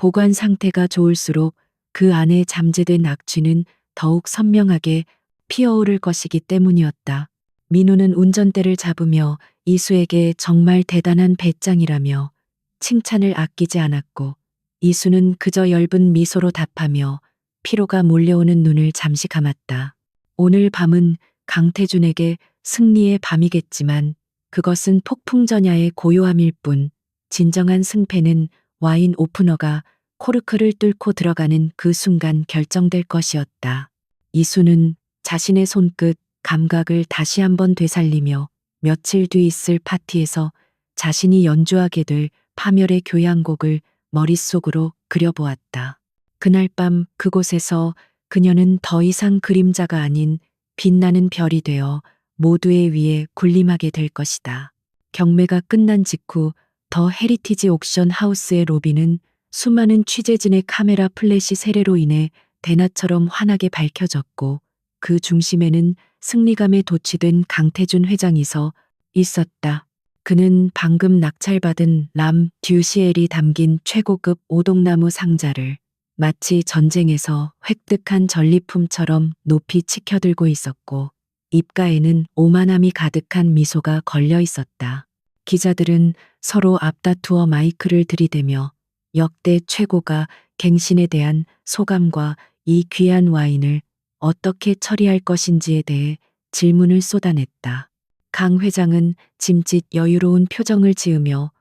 Speaker 1: 보관 상태가 좋을수록 그 안에 잠재된 악취는 더욱 선명하게 피어오를 것이기 때문이었다. 민우는 운전대를 잡으며 이수에게 정말 대단한 배짱이라며 칭찬을 아끼지 않았고 이수는 그저 엷은 미소로 답하며 피로가 몰려오는 눈을 잠시 감았다. 오늘 밤은 강태준에게 승리의 밤이겠지만 그것은 폭풍전야의 고요함일 뿐 진정한 승패는 와인 오프너가 코르크를 뚫고 들어가는 그 순간 결정될 것이었다. 이수는 자신의 손끝 감각을 다시 한번 되살리며 며칠 뒤 있을 파티에서 자신이 연주하게 될 파멸의 교향곡을 머릿속으로 그려보았다. 그날 밤 그곳에서 그녀는 더 이상 그림자가 아닌 빛나는 별이 되어 모두의 위에 군림하게 될 것이다. 경매가 끝난 직후 더 헤리티지 옥션 하우스의 로비는 수많은 취재진의 카메라 플래시 세례로 인해 대낮처럼 환하게 밝혀졌고 그 중심에는 승리감에 도취된 강태준 회장이 서 있었다. 그는 방금 낙찰받은 람 듀시엘이 담긴 최고급 오동나무 상자를 마치 전쟁에서 획득한 전리품처럼 높이 치켜들고 있었고 입가에는 오만함이 가득한 미소가 걸려 있었다. 기자들은 서로 앞다투어 마이크를 들이대며 역대 최고가 갱신에 대한 소감과 이 귀한 와인을 어떻게 처리할 것인지에 대해 질문을 쏟아냈다. 강 회장은 짐짓 여유로운 표정을 지으며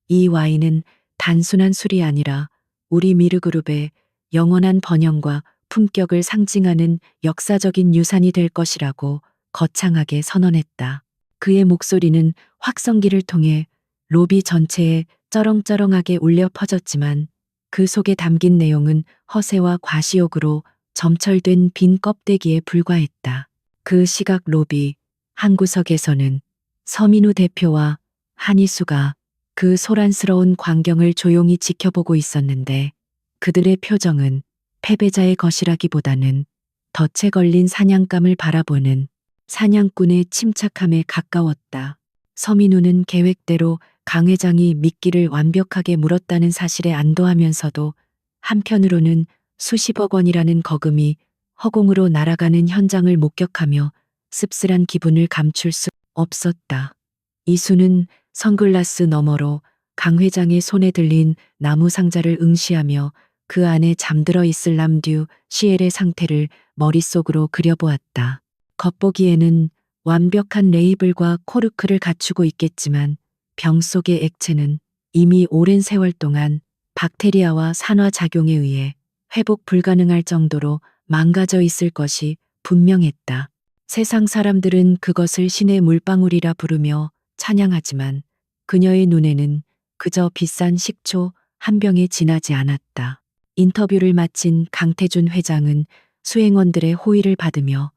Speaker 1: 이 와인은 단순한 술이 아니라 우리 미르그룹의 영원한 번영과 품격을 상징하는 역사적인 유산이 될 것이라고 거창하게 선언했다. 그의 목소리는 확성기를 통해 로비 전체에 쩌렁쩌렁하게 울려 퍼졌지만 그 속에 담긴 내용은 허세와 과시욕으로 점철된 빈 껍데기에 불과했다. 그 시각 로비 한 구석에서는 서민우 대표와 한희수가 그 소란스러운 광경을 조용히 지켜보고 있었는데 그들의 표정은 패배자의 것이라기보다는 덫에 걸린 사냥감을 바라보는 사냥꾼의 침착함에 가까웠다. 서민우는 계획대로 강 회장이 미끼를 완벽하게 물었다는 사실에 안도하면서도 한편으로는 수십억 원이라는 거금이 허공으로 날아가는 현장을 목격하며 씁쓸한 기분을 감출 수 없었다. 이수는 선글라스 너머로 강 회장의 손에 들린 나무 상자를 응시하며 그 안에 잠들어 있을 람듀 시엘의 상태를 머릿속으로 그려보았다. 겉보기에는 완벽한 레이블과 코르크를 갖추고 있겠지만 병 속의 액체는 이미 오랜 세월 동안 박테리아와 산화작용에 의해 회복 불가능할 정도로 망가져 있을 것이 분명했다. 세상 사람들은 그것을 신의 물방울이라 부르며 찬양하지만 그녀의 눈에는 그저 비싼 식초 한 병에 지나지 않았다. 인터뷰를 마친 강태준 회장은 수행원들의 호의를 받으며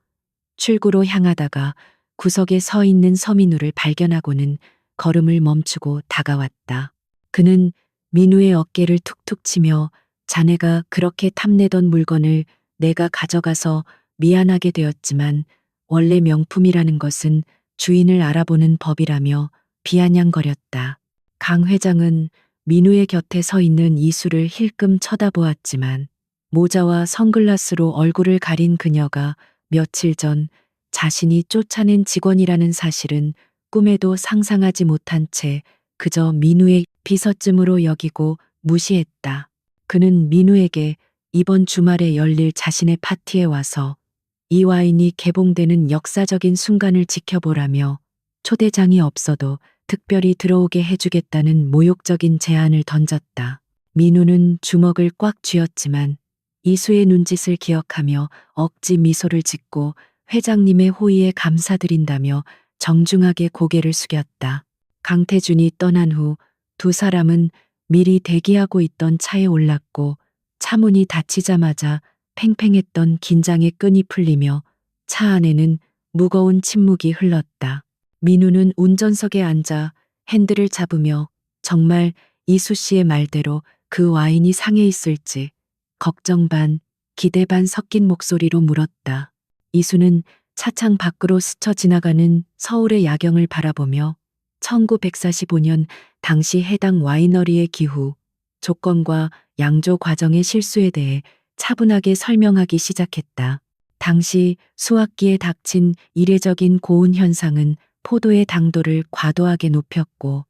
Speaker 1: 출구로 향하다가 구석에 서 있는 서민우를 발견하고는 걸음을 멈추고 다가왔다. 그는 민우의 어깨를 툭툭 치며 자네가 그렇게 탐내던 물건을 내가 가져가서 미안하게 되었지만 원래 명품이라는 것은 주인을 알아보는 법이라며 비아냥거렸다. 강 회장은 민우의 곁에 서 있는 이수를 힐끔 쳐다보았지만 모자와 선글라스로 얼굴을 가린 그녀가 며칠 전 자신이 쫓아낸 직원이라는 사실은 꿈에도 상상하지 못한 채 그저 민우의 비서쯤으로 여기고 무시했다. 그는 민우에게 이번 주말에 열릴 자신의 파티에 와서 이 와인이 개봉되는 역사적인 순간을 지켜보라며 초대장이 없어도 특별히 들어오게 해주겠다는 모욕적인 제안을 던졌다. 민우는 주먹을 꽉 쥐었지만 이수의 눈짓을 기억하며 억지 미소를 짓고 회장님의 호의에 감사드린다며 정중하게 고개를 숙였다. 강태준이 떠난 후 두 사람은 미리 대기하고 있던 차에 올랐고 차문이 닫히자마자 팽팽했던 긴장의 끈이 풀리며 차 안에는 무거운 침묵이 흘렀다. 민우는 운전석에 앉아 핸들을 잡으며 정말 이수 씨의 말대로 그 와인이 상해 있을지 걱정 반, 기대 반 섞인 목소리로 물었다. 이수는 차창 밖으로 스쳐 지나가는 서울의 야경을 바라보며 1945년 당시 해당 와이너리의 기후, 조건과 양조 과정의 실수에 대해 차분하게 설명하기 시작했다. 당시 수확기에 닥친 이례적인 고온 현상은 포도의 당도를 과도하게 높였고,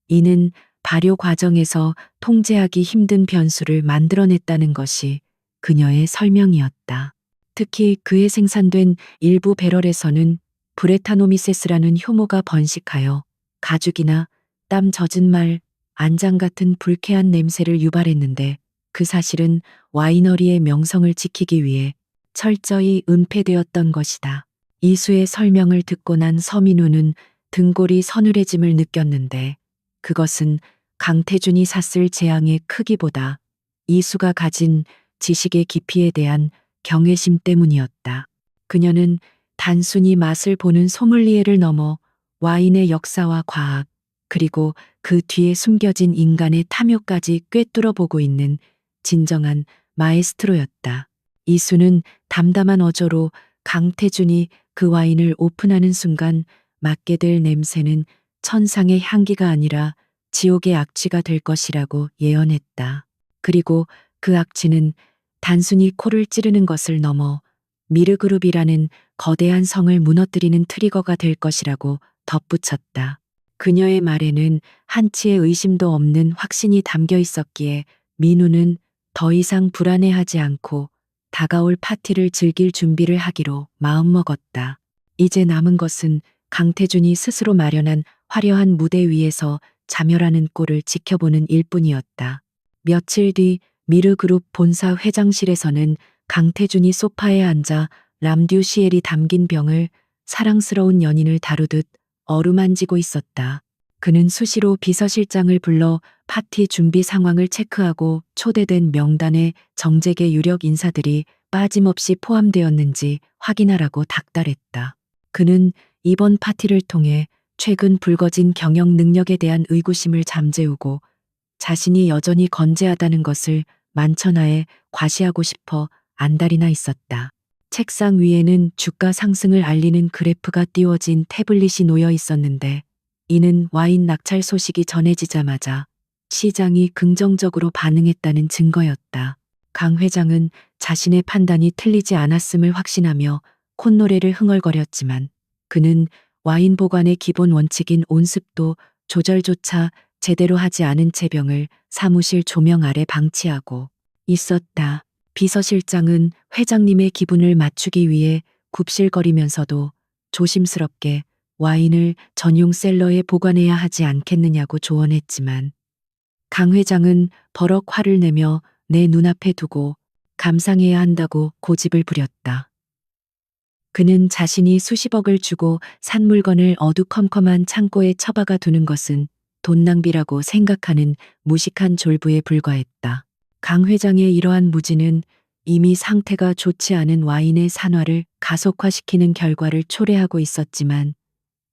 Speaker 1: 이는 발효 과정에서 통제하기 힘든 변수를 만들어냈다는 것이 그녀의 설명이었다. 특히 그에 생산된 일부 배럴에서는 브레타노미세스라는 효모가 번식하여 가죽이나 땀 젖은 말, 안장 같은 불쾌한 냄새를 유발했는데 그 사실은 와이너리의 명성을 지키기 위해 철저히 은폐되었던 것이다. 이수의 설명을 듣고 난 서민우는 등골이 서늘해짐을 느꼈는데 그것은 강태준이 샀을 재앙의 크기보다 이수가 가진 지식의 깊이에 대한 경외심 때문이었다. 그녀는 단순히 맛을 보는 소믈리에를 넘어 와인의 역사와 과학, 그리고 그 뒤에 숨겨진 인간의 탐욕까지 꿰뚫어 보고 있는 진정한 마에스트로였다. 이수는 담담한 어조로 강태준이 그 와인을 오픈하는 순간 맡게 될 냄새는 천상의 향기가 아니라 지옥의 악취가 될 것이라고 예언했다. 그리고 그 악취는 단순히 코를 찌르는 것을 넘어 미르그룹이라는 거대한 성을 무너뜨리는 트리거가 될 것이라고 덧붙였다. 그녀의 말에는 한치의 의심도 없는 확신이 담겨 있었기에 민우는 더 이상 불안해하지 않고 다가올 파티를 즐길 준비를 하기로 마음먹었다. 이제 남은 것은 강태준이 스스로 마련한 화려한 무대 위에서 자멸하는 꼴을 지켜보는 일뿐이었다. 며칠 뒤 미르그룹 본사 회장실에서는 강태준이 소파에 앉아 람듀시엘이 담긴 병을 사랑스러운 연인을 다루듯 어루만지고 있었다. 그는 수시로 비서실장을 불러 파티 준비 상황을 체크하고 초대된 명단에 정재계 유력 인사들이 빠짐없이 포함되었는지 확인하라고 닥달했다. 그는 이번 파티를 통해 최근 불거진 경영 능력에 대한 의구심을 잠재우고 자신이 여전히 건재하다는 것을 만천하에 과시하고 싶어 안달이나 있었다. 책상 위에는 주가 상승을 알리는 그래프가 띄워진 태블릿이 놓여 있었는데 이는 와인 낙찰 소식이 전해지자마자 시장이 긍정적으로 반응했다는 증거였다. 강 회장은 자신의 판단이 틀리지 않았음을 확신하며 콧노래를 흥얼거렸지만 그는 와인 보관의 기본 원칙인 온습도 조절조차 제대로 하지 않은 채 병을 사무실 조명 아래 방치하고 있었다. 비서실장은 회장님의 기분을 맞추기 위해 굽실거리면서도 조심스럽게 와인을 전용 셀러에 보관해야 하지 않겠느냐고 조언했지만 강 회장은 버럭 화를 내며 내 눈앞에 두고 감상해야 한다고 고집을 부렸다. 그는 자신이 수십억을 주고 산 물건을 어두컴컴한 창고에 처박아 두는 것은 돈 낭비라고 생각하는 무식한 졸부에 불과했다. 강 회장의 이러한 무지는 이미 상태가 좋지 않은 와인의 산화를 가속화시키는 결과를 초래하고 있었지만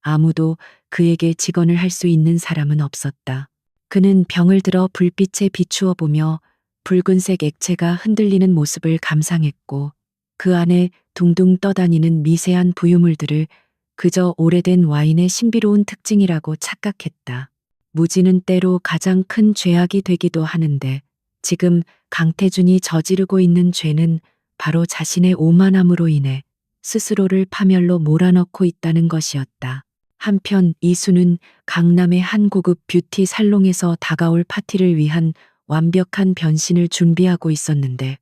Speaker 1: 아무도 그에게 직언을 할 수 있는 사람은 없었다. 그는 병을 들어 불빛에 비추어 보며 붉은색 액체가 흔들리는 모습을 감상했고 그 안에 둥둥 떠다니는 미세한 부유물들을 그저 오래된 와인의 신비로운 특징이라고 착각했다. 무지는 때로 가장 큰 죄악이 되기도 하는데 지금 강태준이 저지르고 있는 죄는 바로 자신의 오만함으로 인해 스스로를 파멸로 몰아넣고 있다는 것이었다. 한편 이수는 강남의 한 고급 뷰티 살롱에서 다가올 파티를 위한 완벽한 변신을 준비하고 있었는데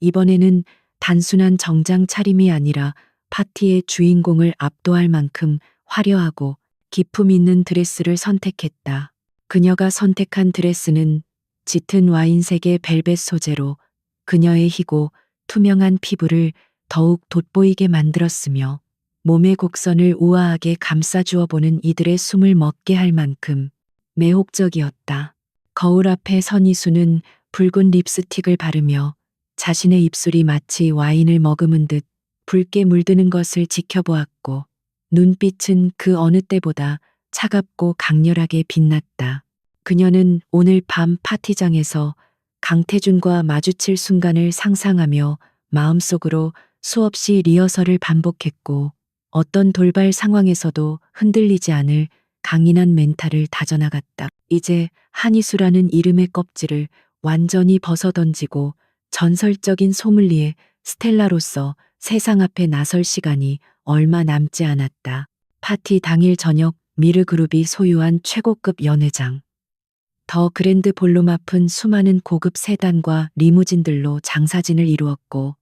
Speaker 1: 이번에는 단순한 정장 차림이 아니라 파티의 주인공을 압도할 만큼 화려하고 기품 있는 드레스를 선택했다. 그녀가 선택한 드레스는 짙은 와인색의 벨벳 소재로 그녀의 희고 투명한 피부를 더욱 돋보이게 만들었으며 몸의 곡선을 우아하게 감싸주어 보는 이들의 숨을 멎게 할 만큼 매혹적이었다. 거울 앞에 선 이수는 붉은 립스틱을 바르며 자신의 입술이 마치 와인을 머금은 듯 붉게 물드는 것을 지켜보았고 눈빛은 그 어느 때보다 차갑고 강렬하게 빛났다. 그녀는 오늘 밤 파티장에서 강태준과 마주칠 순간을 상상하며 마음속으로 수없이 리허설을 반복했고 어떤 돌발 상황에서도 흔들리지 않을 강인한 멘탈을 다져나갔다. 이제 한이수라는 이름의 껍질을 완전히 벗어던지고 전설적인 소믈리에 스텔라로서 세상 앞에 나설 시간이 얼마 남지 않았다. 파티 당일 저녁 미르그룹이 소유한 최고급 연회장. 더 그랜드 볼룸 앞은 수많은 고급 세단과 리무진들로 장사진을 이루었고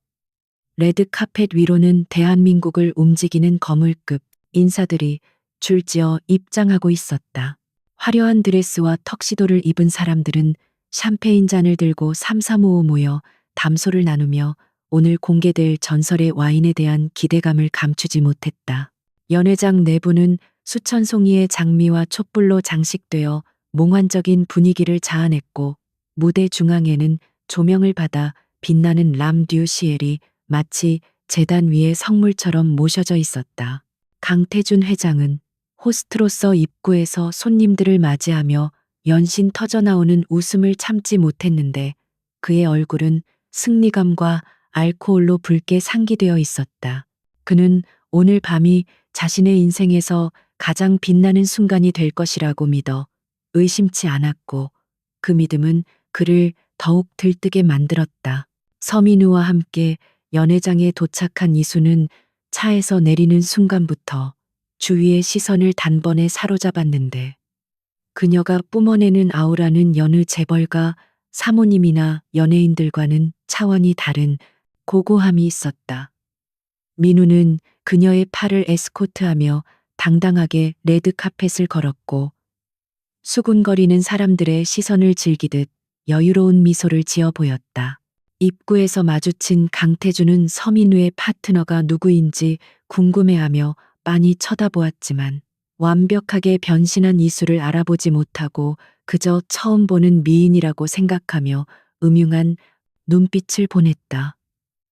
Speaker 1: 레드 카펫 위로는 대한민국을 움직이는 거물급 인사들이 줄지어 입장하고 있었다. 화려한 드레스와 턱시도를 입은 사람들은 샴페인 잔을 들고 삼삼오오 모여 담소를 나누며 오늘 공개될 전설의 와인에 대한 기대감을 감추지 못했다. 연회장 내부는 수천 송이의 장미와 촛불로 장식되어 몽환적인 분위기를 자아냈고 무대 중앙에는 조명을 받아 빛나는 람듀 시엘이 마치 재단 위에 성물처럼 모셔져 있었다. 강태준 회장은 호스트로서 입구에서 손님들을 맞이하며 연신 터져나오는 웃음을 참지 못했는데 그의 얼굴은 승리감과 알코올로 붉게 상기되어 있었다. 그는 오늘 밤이 자신의 인생에서 가장 빛나는 순간이 될 것이라고 믿어 의심치 않았고 그 믿음은 그를 더욱 들뜨게 만들었다. 서민우와 함께 연회장에 도착한 이수는 차에서 내리는 순간부터 주위의 시선을 단번에 사로잡았는데 그녀가 뿜어내는 아우라는 여느 재벌가 사모님이나 연예인들과는 차원이 다른 고고함이 있었다. 민우는 그녀의 팔을 에스코트하며 당당하게 레드카펫을 걸었고 수군거리는 사람들의 시선을 즐기듯 여유로운 미소를 지어 보였다. 입구에서 마주친 강태준은 서민우의 파트너가 누구인지 궁금해하며 빤히 쳐다보았지만 완벽하게 변신한 이수를 알아보지 못하고 그저 처음 보는 미인이라고 생각하며 음흉한 눈빛을 보냈다.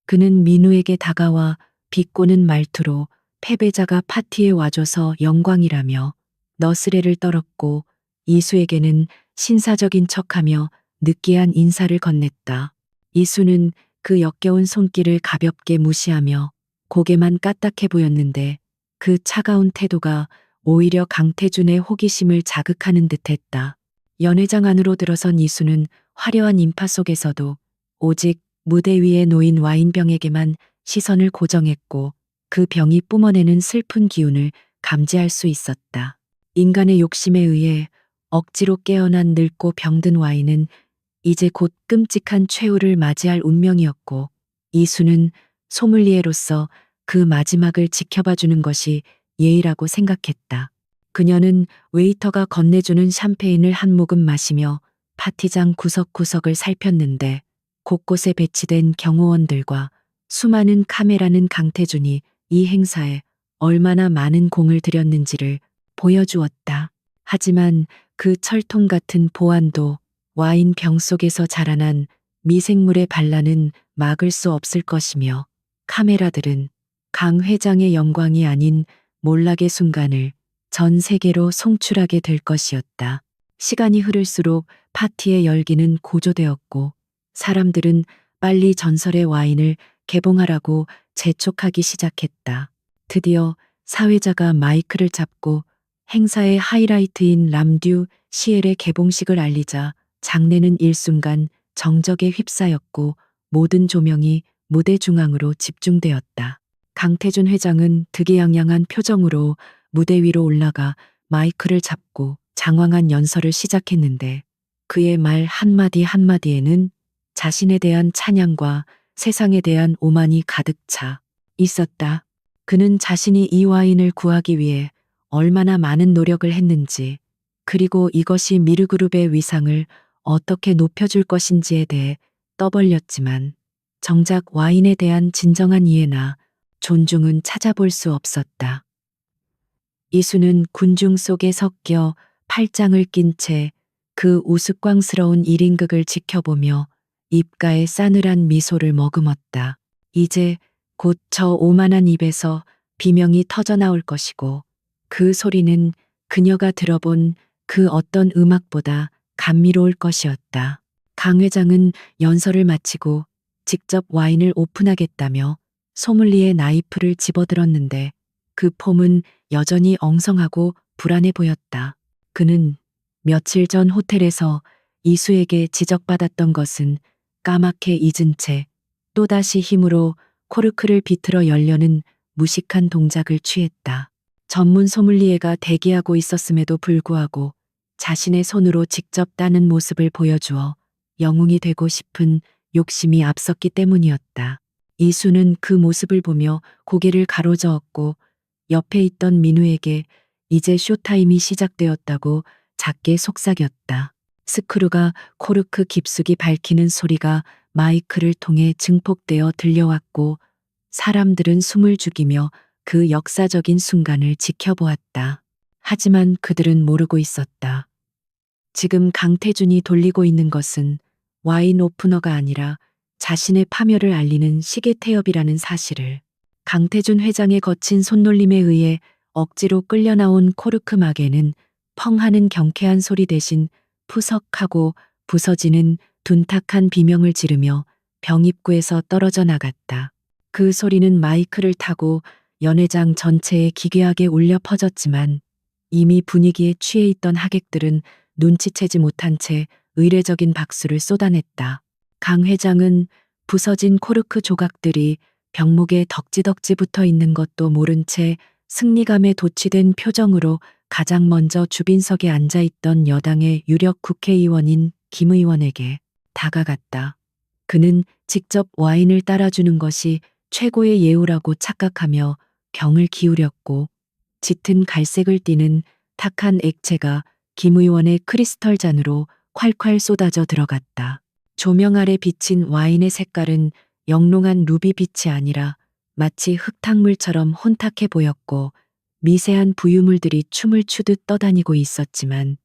Speaker 1: 그는 민우에게 다가와 비꼬는 말투로 패배자가 파티에 와줘서 영광이라며 너스레를 떨었고 이수에게는 신사적인 척하며 느끼한 인사를 건넸다. 이수는 그 역겨운 손길을 가볍게 무시하며 고개만 까딱해 보였는데 그 차가운 태도가 오히려 강태준의 호기심을 자극하는 듯했다. 연회장 안으로 들어선 이수는 화려한 인파 속에서도 오직 무대 위에 놓인 와인병에게만 시선을 고정했고 그 병이 뿜어내는 슬픈 기운을 감지할 수 있었다. 인간의 욕심에 의해 억지로 깨어난 늙고 병든 와인은 이제 곧 끔찍한 최후를 맞이할 운명이었고 이수는 소믈리에로서 그 마지막을 지켜봐주는 것이 예의라고 생각했다. 그녀는 웨이터가 건네주는 샴페인을 한 모금 마시며 파티장 구석구석을 살폈는데 곳곳에 배치된 경호원들과 수많은 카메라는 강태준이 이 행사에 얼마나 많은 공을 들였는지를 보여주었다. 하지만 그 철통 같은 보안도 와인 병 속에서 자라난 미생물의 반란은 막을 수 없을 것이며 카메라들은 강 회장의 영광이 아닌 몰락의 순간을 전 세계로 송출하게 될 것이었다. 시간이 흐를수록 파티의 열기는 고조되었고 사람들은 빨리 전설의 와인을 개봉하라고 재촉하기 시작했다. 드디어 사회자가 마이크를 잡고 행사의 하이라이트인 람듀 시엘의 개봉식을 알리자 장내는 일순간 정적에 휩싸였고 모든 조명이 무대 중앙으로 집중되었다. 강태준 회장은 득이양양한 표정으로 무대 위로 올라가 마이크를 잡고 장황한 연설을 시작했는데 그의 말 한마디 한마디에는 자신에 대한 찬양과 세상에 대한 오만이 가득 차 있었다. 그는 자신이 이 와인을 구하기 위해 얼마나 많은 노력을 했는지 그리고 이것이 미르그룹의 위상을 어떻게 높여줄 것인지에 대해 떠벌렸지만 정작 와인에 대한 진정한 이해나 존중은 찾아볼 수 없었다. 이수는 군중 속에 섞여 팔짱을 낀 채 그 우스꽝스러운 1인극을 지켜보며 입가에 싸늘한 미소를 머금었다. 이제 곧 저 오만한 입에서 비명이 터져나올 것이고 그 소리는 그녀가 들어본 그 어떤 음악보다 감미로울 것이었다. 강 회장은 연설을 마치고 직접 와인을 오픈하겠다며 소믈리에 나이프를 집어들었는데 그 폼은 여전히 엉성하고 불안해 보였다. 그는 며칠 전 호텔에서 이수에게 지적받았던 것은 까맣게 잊은 채 또다시 힘으로 코르크를 비틀어 열려는 무식한 동작을 취했다. 전문 소믈리에가 대기하고 있었음에도 불구하고 자신의 손으로 직접 따는 모습을 보여주어 영웅이 되고 싶은 욕심이 앞섰기 때문이었다. 이수는 그 모습을 보며 고개를 가로저었고 옆에 있던 민우에게 이제 쇼타임이 시작되었다고 작게 속삭였다. 스크루가 코르크 깊숙이 밝히는 소리가 마이크를 통해 증폭되어 들려왔고 사람들은 숨을 죽이며 그 역사적인 순간을 지켜보았다. 하지만 그들은 모르고 있었다. 지금 강태준이 돌리고 있는 것은 와인 오프너가 아니라 자신의 파멸을 알리는 시계 태엽이라는 사실을. 강태준 회장의 거친 손놀림에 의해 억지로 끌려 나온 코르크 막에는 펑 하는 경쾌한 소리 대신 푸석하고 부서지는 둔탁한 비명을 지르며 병입구에서 떨어져 나갔다. 그 소리는 마이크를 타고 연회장 전체에 기괴하게 울려 퍼졌지만 이미 분위기에 취해 있던 하객들은 눈치채지 못한 채 의례적인 박수를 쏟아냈다. 강 회장은 부서진 코르크 조각들이 병목에 덕지덕지 붙어 있는 것도 모른 채 승리감에 도취된 표정으로 가장 먼저 주빈석에 앉아 있던 여당의 유력 국회의원인 김 의원에게 다가갔다. 그는 직접 와인을 따라주는 것이 최고의 예우라고 착각하며 경을 기울였고 짙은 갈색을 띠는 탁한 액체가 김 의원의 크리스털 잔으로 콸콸 쏟아져 들어갔다. 조명 아래 비친 와인의 색깔은 영롱한 루비빛이 아니라 마치 흙탕물처럼 혼탁해 보였고 미세한 부유물들이 춤을 추듯 떠다니고 있었지만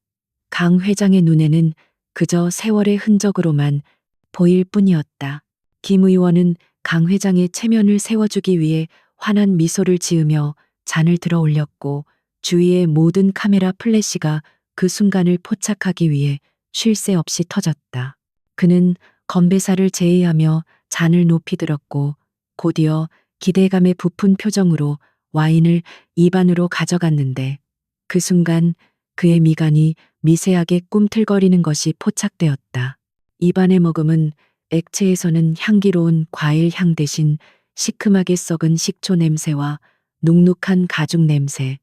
Speaker 1: 강 회장의 눈에는 그저 세월의 흔적으로만 보일 뿐이었다. 김 의원은 강 회장의 체면을 세워주기 위해 환한 미소를 지으며 잔을 들어 올렸고 주위의 모든 카메라 플래시가 그 순간을 포착하기 위해 쉴 새 없이 터졌다. 그는 건배사를 제의하며 잔을 높이 들었고 곧이어 기대감에 부푼 표정으로 와인을 입안으로 가져갔는데 그 순간 그의 미간이 미세하게 꿈틀거리는 것이 포착되었다. 입안에 머금은 액체에서는 향기로운 과일 향 대신 시큼하게 썩은 식초 냄새와 눅눅한 가죽 냄새,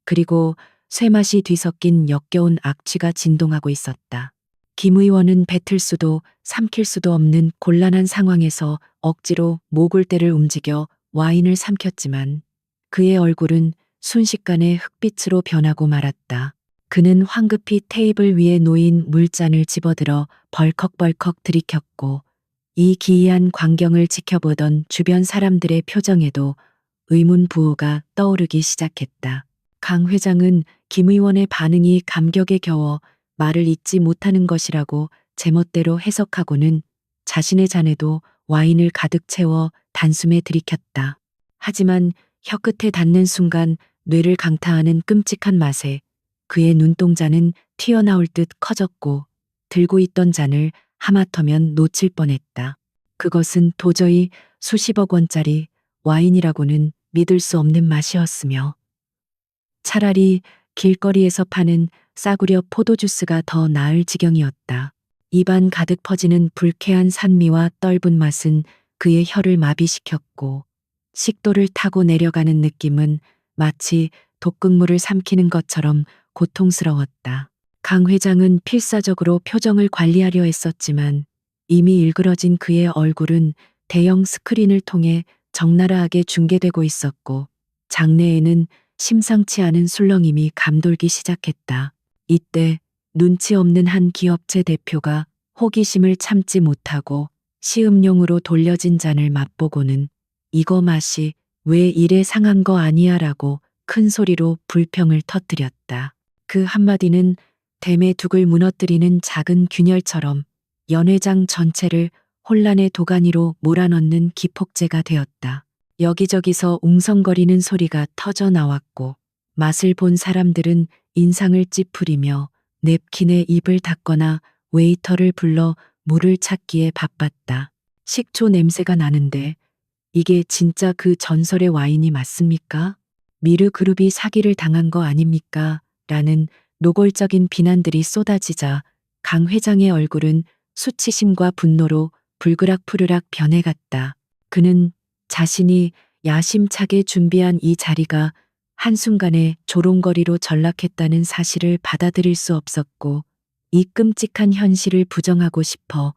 Speaker 1: 그리고 쇠맛이 뒤섞인 역겨운 악취가 진동하고 있었다. 김 의원은 뱉을 수도 삼킬 수도 없는 곤란한 상황에서 억지로 모골대를 움직여 와인을 삼켰지만 그의 얼굴은 순식간에 흑빛으로 변하고 말았다. 그는 황급히 테이블 위에 놓인 물잔을 집어들어 벌컥벌컥 들이켰고 이 기이한 광경을 지켜보던 주변 사람들의 표정에도 의문 부호가 떠오르기 시작했다. 강 회장은 김 의원의 반응이 감격에 겨워 말을 잇지 못하는 것이라고 제멋대로 해석하고는 자신의 잔에도 와인을 가득 채워 단숨에 들이켰다. 하지만 혀끝에 닿는 순간 뇌를 강타하는 끔찍한 맛에 그의 눈동자는 튀어나올 듯 커졌고 들고 있던 잔을 하마터면 놓칠 뻔했다. 그것은 도저히 수십억 원짜리 와인이라고는 믿을 수 없는 맛이었으며 차라리 길거리에서 파는 싸구려 포도주스가 더 나을 지경이었다. 입안 가득 퍼지는 불쾌한 산미와 떫은 맛은 그의 혀를 마비시켰고 식도를 타고 내려가는 느낌은 마치 독극물을 삼키는 것처럼 고통스러웠다. 강 회장은 필사적으로 표정을 관리하려 했었지만 이미 일그러진 그의 얼굴은 대형 스크린을 통해 적나라하게 중계되고 있었고 장내에는 심상치 않은 술렁임이 감돌기 시작했다. 이때 눈치 없는 한 기업체 대표가 호기심을 참지 못하고 시음용으로 돌려진 잔을 맛보고는 이거 맛이 왜 이래 상한 거 아니야 라고 큰 소리로 불평을 터뜨렸다. 그 한마디는 댐의 둑을 무너뜨리는 작은 균열처럼 연회장 전체를 혼란의 도가니로 몰아넣는 기폭제가 되었다. 여기저기서 웅성거리는 소리가 터져 나왔고 맛을 본 사람들은 인상을 찌푸리며 냅킨에 입을 닦거나 웨이터를 불러 물을 찾기에 바빴다. 식초 냄새가 나는데 이게 진짜 그 전설의 와인이 맞습니까? 미르 그룹이 사기를 당한 거 아닙니까? 라는 노골적인 비난들이 쏟아지자 강 회장의 얼굴은 수치심과 분노로 불그락푸르락 변해갔다. 그는 자신이 야심차게 준비한 이 자리가 한순간에 조롱거리로 전락했다는 사실을 받아들일 수 없었고 이 끔찍한 현실을 부정하고 싶어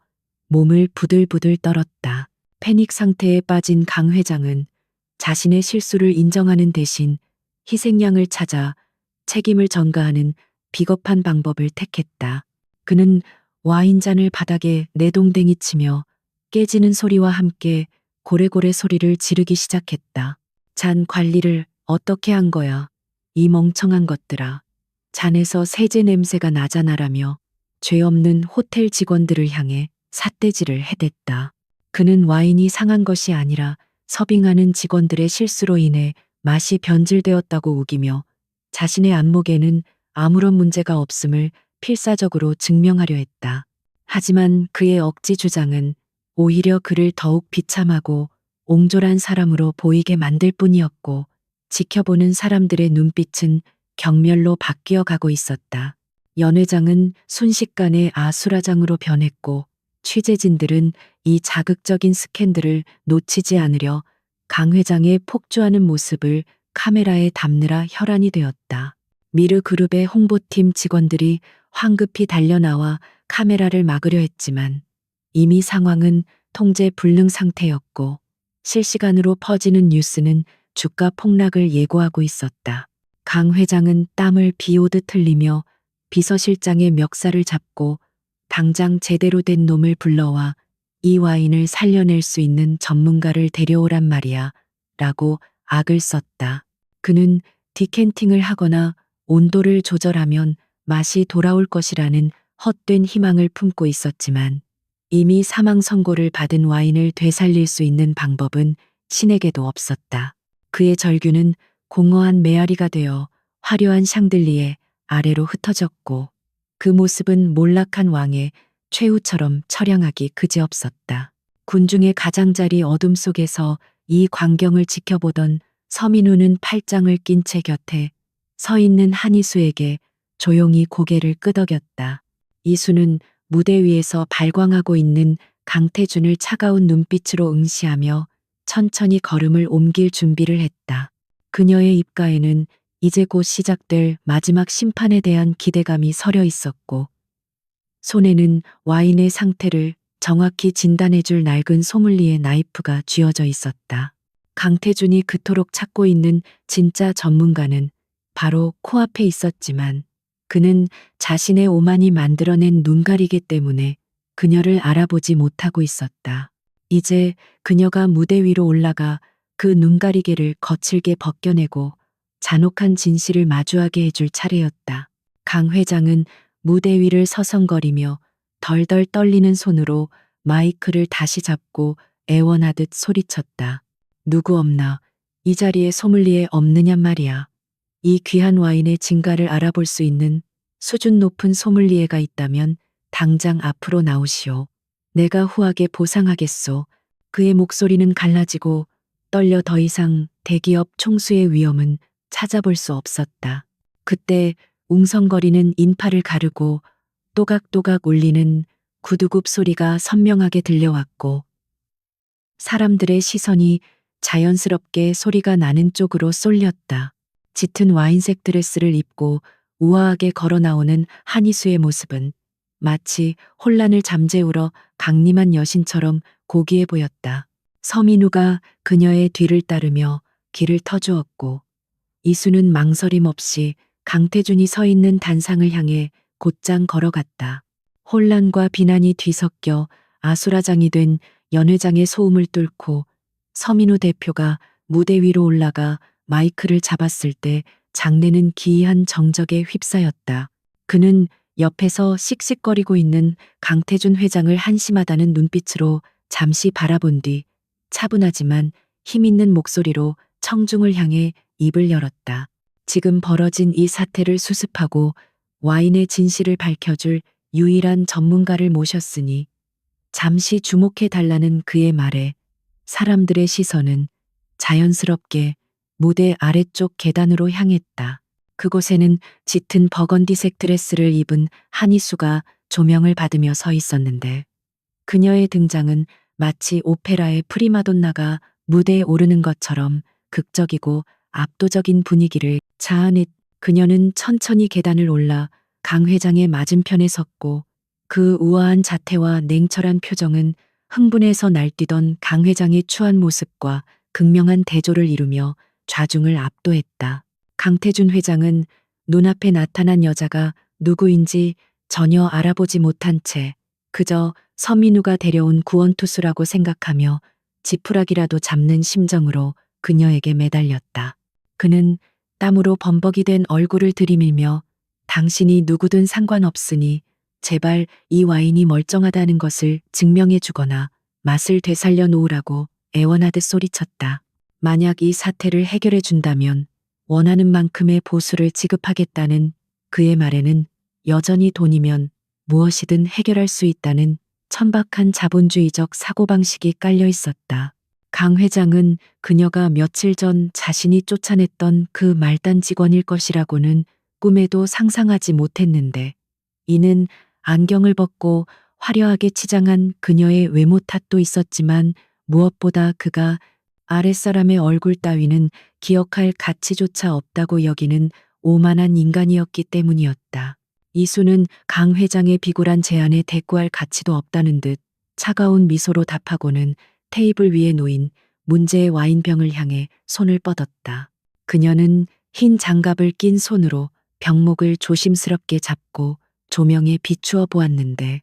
Speaker 1: 몸을 부들부들 떨었다. 패닉 상태에 빠진 강 회장은 자신의 실수를 인정하는 대신 희생양을 찾아 책임을 전가하는 비겁한 방법을 택했다. 그는 와인잔을 바닥에 내동댕이 치며 깨지는 소리와 함께 고래고래 소리를 지르기 시작했다. 잔 관리를 어떻게 한 거야? 이 멍청한 것들아. 잔에서 세제 냄새가 나잖아라며 죄 없는 호텔 직원들을 향해 삿대질을 해댔다. 그는 와인이 상한 것이 아니라 서빙하는 직원들의 실수로 인해 맛이 변질되었다고 우기며 자신의 안목에는 아무런 문제가 없음을 필사적으로 증명하려 했다. 하지만 그의 억지 주장은 오히려 그를 더욱 비참하고 옹졸한 사람으로 보이게 만들 뿐이었고 지켜보는 사람들의 눈빛은 경멸로 바뀌어 가고 있었다. 연 회장은 순식간에 아수라장으로 변했고 취재진들은 이 자극적인 스캔들을 놓치지 않으려 강 회장의 폭주하는 모습을 카메라에 담느라 혈안이 되었다. 미르 그룹의 홍보팀 직원들이 황급히 달려나와 카메라를 막으려 했지만 이미 상황은 통제 불능 상태였고 실시간으로 퍼지는 뉴스는 주가 폭락을 예고하고 있었다. 강 회장은 땀을 비오듯 흘리며 비서실장의 멱살을 잡고 당장 제대로 된 놈을 불러와 이 와인을 살려낼 수 있는 전문가를 데려오란 말이야 라고 악을 썼다. 그는 디캔팅을 하거나 온도를 조절하면 맛이 돌아올 것이라는 헛된 희망을 품고 있었지만 이미 사망 선고를 받은 와인을 되살릴 수 있는 방법은 신에게도 없었다. 그의 절규는 공허한 메아리가 되어 화려한 샹들리에 아래로 흩어졌고 그 모습은 몰락한 왕의 최후처럼 처량하기 그지없었다. 군중의 가장자리 어둠 속에서 이 광경을 지켜보던 서민우는 팔짱을 낀 채 곁에 서 있는 한이수에게 조용히 고개를 끄덕였다. 이수는 무대 위에서 발광하고 있는 강태준을 차가운 눈빛으로 응시하며 천천히 걸음을 옮길 준비를 했다. 그녀의 입가에는 이제 곧 시작될 마지막 심판에 대한 기대감이 서려 있었고 손에는 와인의 상태를 정확히 진단해줄 낡은 소믈리에 나이프가 쥐어져 있었다. 강태준이 그토록 찾고 있는 진짜 전문가는 바로 코앞에 있었지만 그는 자신의 오만이 만들어낸 눈가리기 때문에 그녀를 알아보지 못하고 있었다. 이제 그녀가 무대 위로 올라가 그 눈가리개를 거칠게 벗겨내고 잔혹한 진실을 마주하게 해줄 차례였다. 강 회장은 무대 위를 서성거리며 덜덜 떨리는 손으로 마이크를 다시 잡고 애원하듯 소리쳤다. 누구 없나? 이 자리에 소믈리에 없느냔 말이야. 이 귀한 와인의 진가를 알아볼 수 있는 수준 높은 소믈리에가 있다면 당장 앞으로 나오시오. 내가 후하게 보상하겠소. 그의 목소리는 갈라지고 떨려 더 이상 대기업 총수의 위험은 찾아볼 수 없었다. 그때 웅성거리는 인파를 가르고 또각또각 울리는 구두굽 소리가 선명하게 들려왔고 사람들의 시선이 자연스럽게 소리가 나는 쪽으로 쏠렸다. 짙은 와인색 드레스를 입고 우아하게 걸어 나오는 한이수의 모습은 마치 혼란을 잠재우러 강림한 여신처럼 고귀해 보였다. 서민우가 그녀의 뒤를 따르며 길을 터주었고 이수는 망설임 없이 강태준이 서 있는 단상을 향해 곧장 걸어갔다. 혼란과 비난이 뒤섞여 아수라장이 된 연회장의 소음을 뚫고 서민우 대표가 무대 위로 올라가 마이크를 잡았을 때 장내는 기이한 정적에 휩싸였다. 그는 옆에서 씩씩거리고 있는 강태준 회장을 한심하다는 눈빛으로 잠시 바라본 뒤 차분하지만 힘있는 목소리로 청중을 향해 입을 열었다. 지금 벌어진 이 사태를 수습하고 와인의 진실을 밝혀줄 유일한 전문가를 모셨으니 잠시 주목해 달라는 그의 말에 사람들의 시선은 자연스럽게 무대 아래쪽 계단으로 향했다. 그곳에는 짙은 버건디색 드레스를 입은 한희수가 조명을 받으며 서 있었는데 그녀의 등장은 마치 오페라의 프리마돈나가 무대에 오르는 것처럼 극적이고 압도적인 분위기를 자아냈. 그녀는 천천히 계단을 올라 강 회장의 맞은편에 섰고 그 우아한 자태와 냉철한 표정은 흥분해서 날뛰던 강 회장의 추한 모습과 극명한 대조를 이루며 좌중을 압도했다. 강태준 회장은 눈앞에 나타난 여자가 누구인지 전혀 알아보지 못한 채 그저 서민우가 데려온 구원투수라고 생각하며 지푸라기라도 잡는 심정으로 그녀에게 매달렸다. 그는 땀으로 범벅이 된 얼굴을 들이밀며 당신이 누구든 상관없으니 제발 이 와인이 멀쩡하다는 것을 증명해 주거나 맛을 되살려 놓으라고 애원하듯 소리쳤다. 만약 이 사태를 해결해 준다면 원하는 만큼의 보수를 지급하겠다는 그의 말에는 여전히 돈이면 무엇이든 해결할 수 있다는 천박한 자본주의적 사고방식이 깔려 있었다. 강 회장은 그녀가 며칠 전 자신이 쫓아냈던 그 말단 직원일 것이라고는 꿈에도 상상하지 못했는데 이는 안경을 벗고 화려하게 치장한 그녀의 외모 탓도 있었지만 무엇보다 그가 아랫사람의 얼굴 따위는 기억할 가치조차 없다고 여기는 오만한 인간이었기 때문이었다. 이수는 강 회장의 비굴한 제안에 대꾸할 가치도 없다는 듯 차가운 미소로 답하고는 테이블 위에 놓인 문제의 와인병을 향해 손을 뻗었다. 그녀는 흰 장갑을 낀 손으로 병목을 조심스럽게 잡고 조명에 비추어 보았는데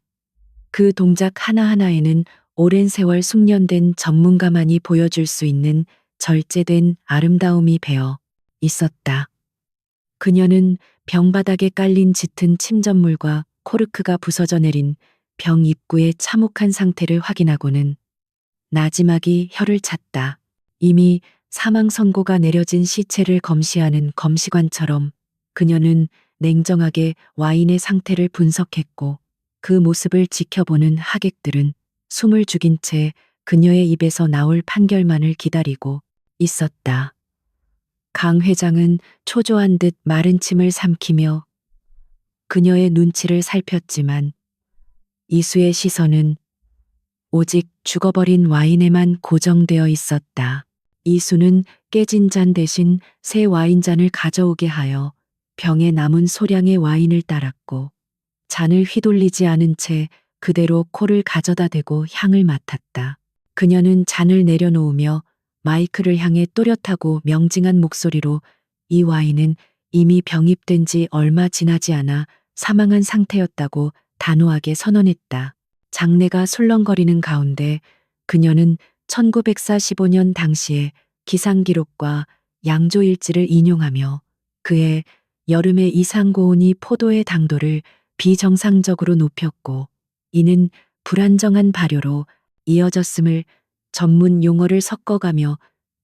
Speaker 1: 그 동작 하나하나에는 오랜 세월 숙련된 전문가만이 보여줄 수 있는 절제된 아름다움이 배어 있었다. 그녀는 병바닥에 깔린 짙은 침전물과 코르크가 부서져 내린 병 입구의 참혹한 상태를 확인하고는 나지막이 혀를 찼다. 이미 사망 선고가 내려진 시체를 검시하는 검시관처럼 그녀는 냉정하게 와인의 상태를 분석했고 그 모습을 지켜보는 하객들은 숨을 죽인 채 그녀의 입에서 나올 판결만을 기다리고 있었다. 강 회장은 초조한 듯 마른 침을 삼키며 그녀의 눈치를 살폈지만 이수의 시선은 오직 죽어버린 와인에만 고정되어 있었다. 이수는 깨진 잔 대신 새 와인잔을 가져오게 하여 병에 남은 소량의 와인을 따랐고 잔을 휘둘리지 않은 채 그대로 코를 가져다 대고 향을 맡았다. 그녀는 잔을 내려놓으며 마이크를 향해 또렷하고 명징한 목소리로 이 와인은 이미 병입된 지 얼마 지나지 않아 사망한 상태였다고 단호하게 선언했다. 장내가 술렁거리는 가운데 그녀는 1945년 당시의 기상기록과 양조일지를 인용하며 그의 여름의 이상고온이 포도의 당도를 비정상적으로 높였고 이는 불안정한 발효로 이어졌음을 전문 용어를 섞어가며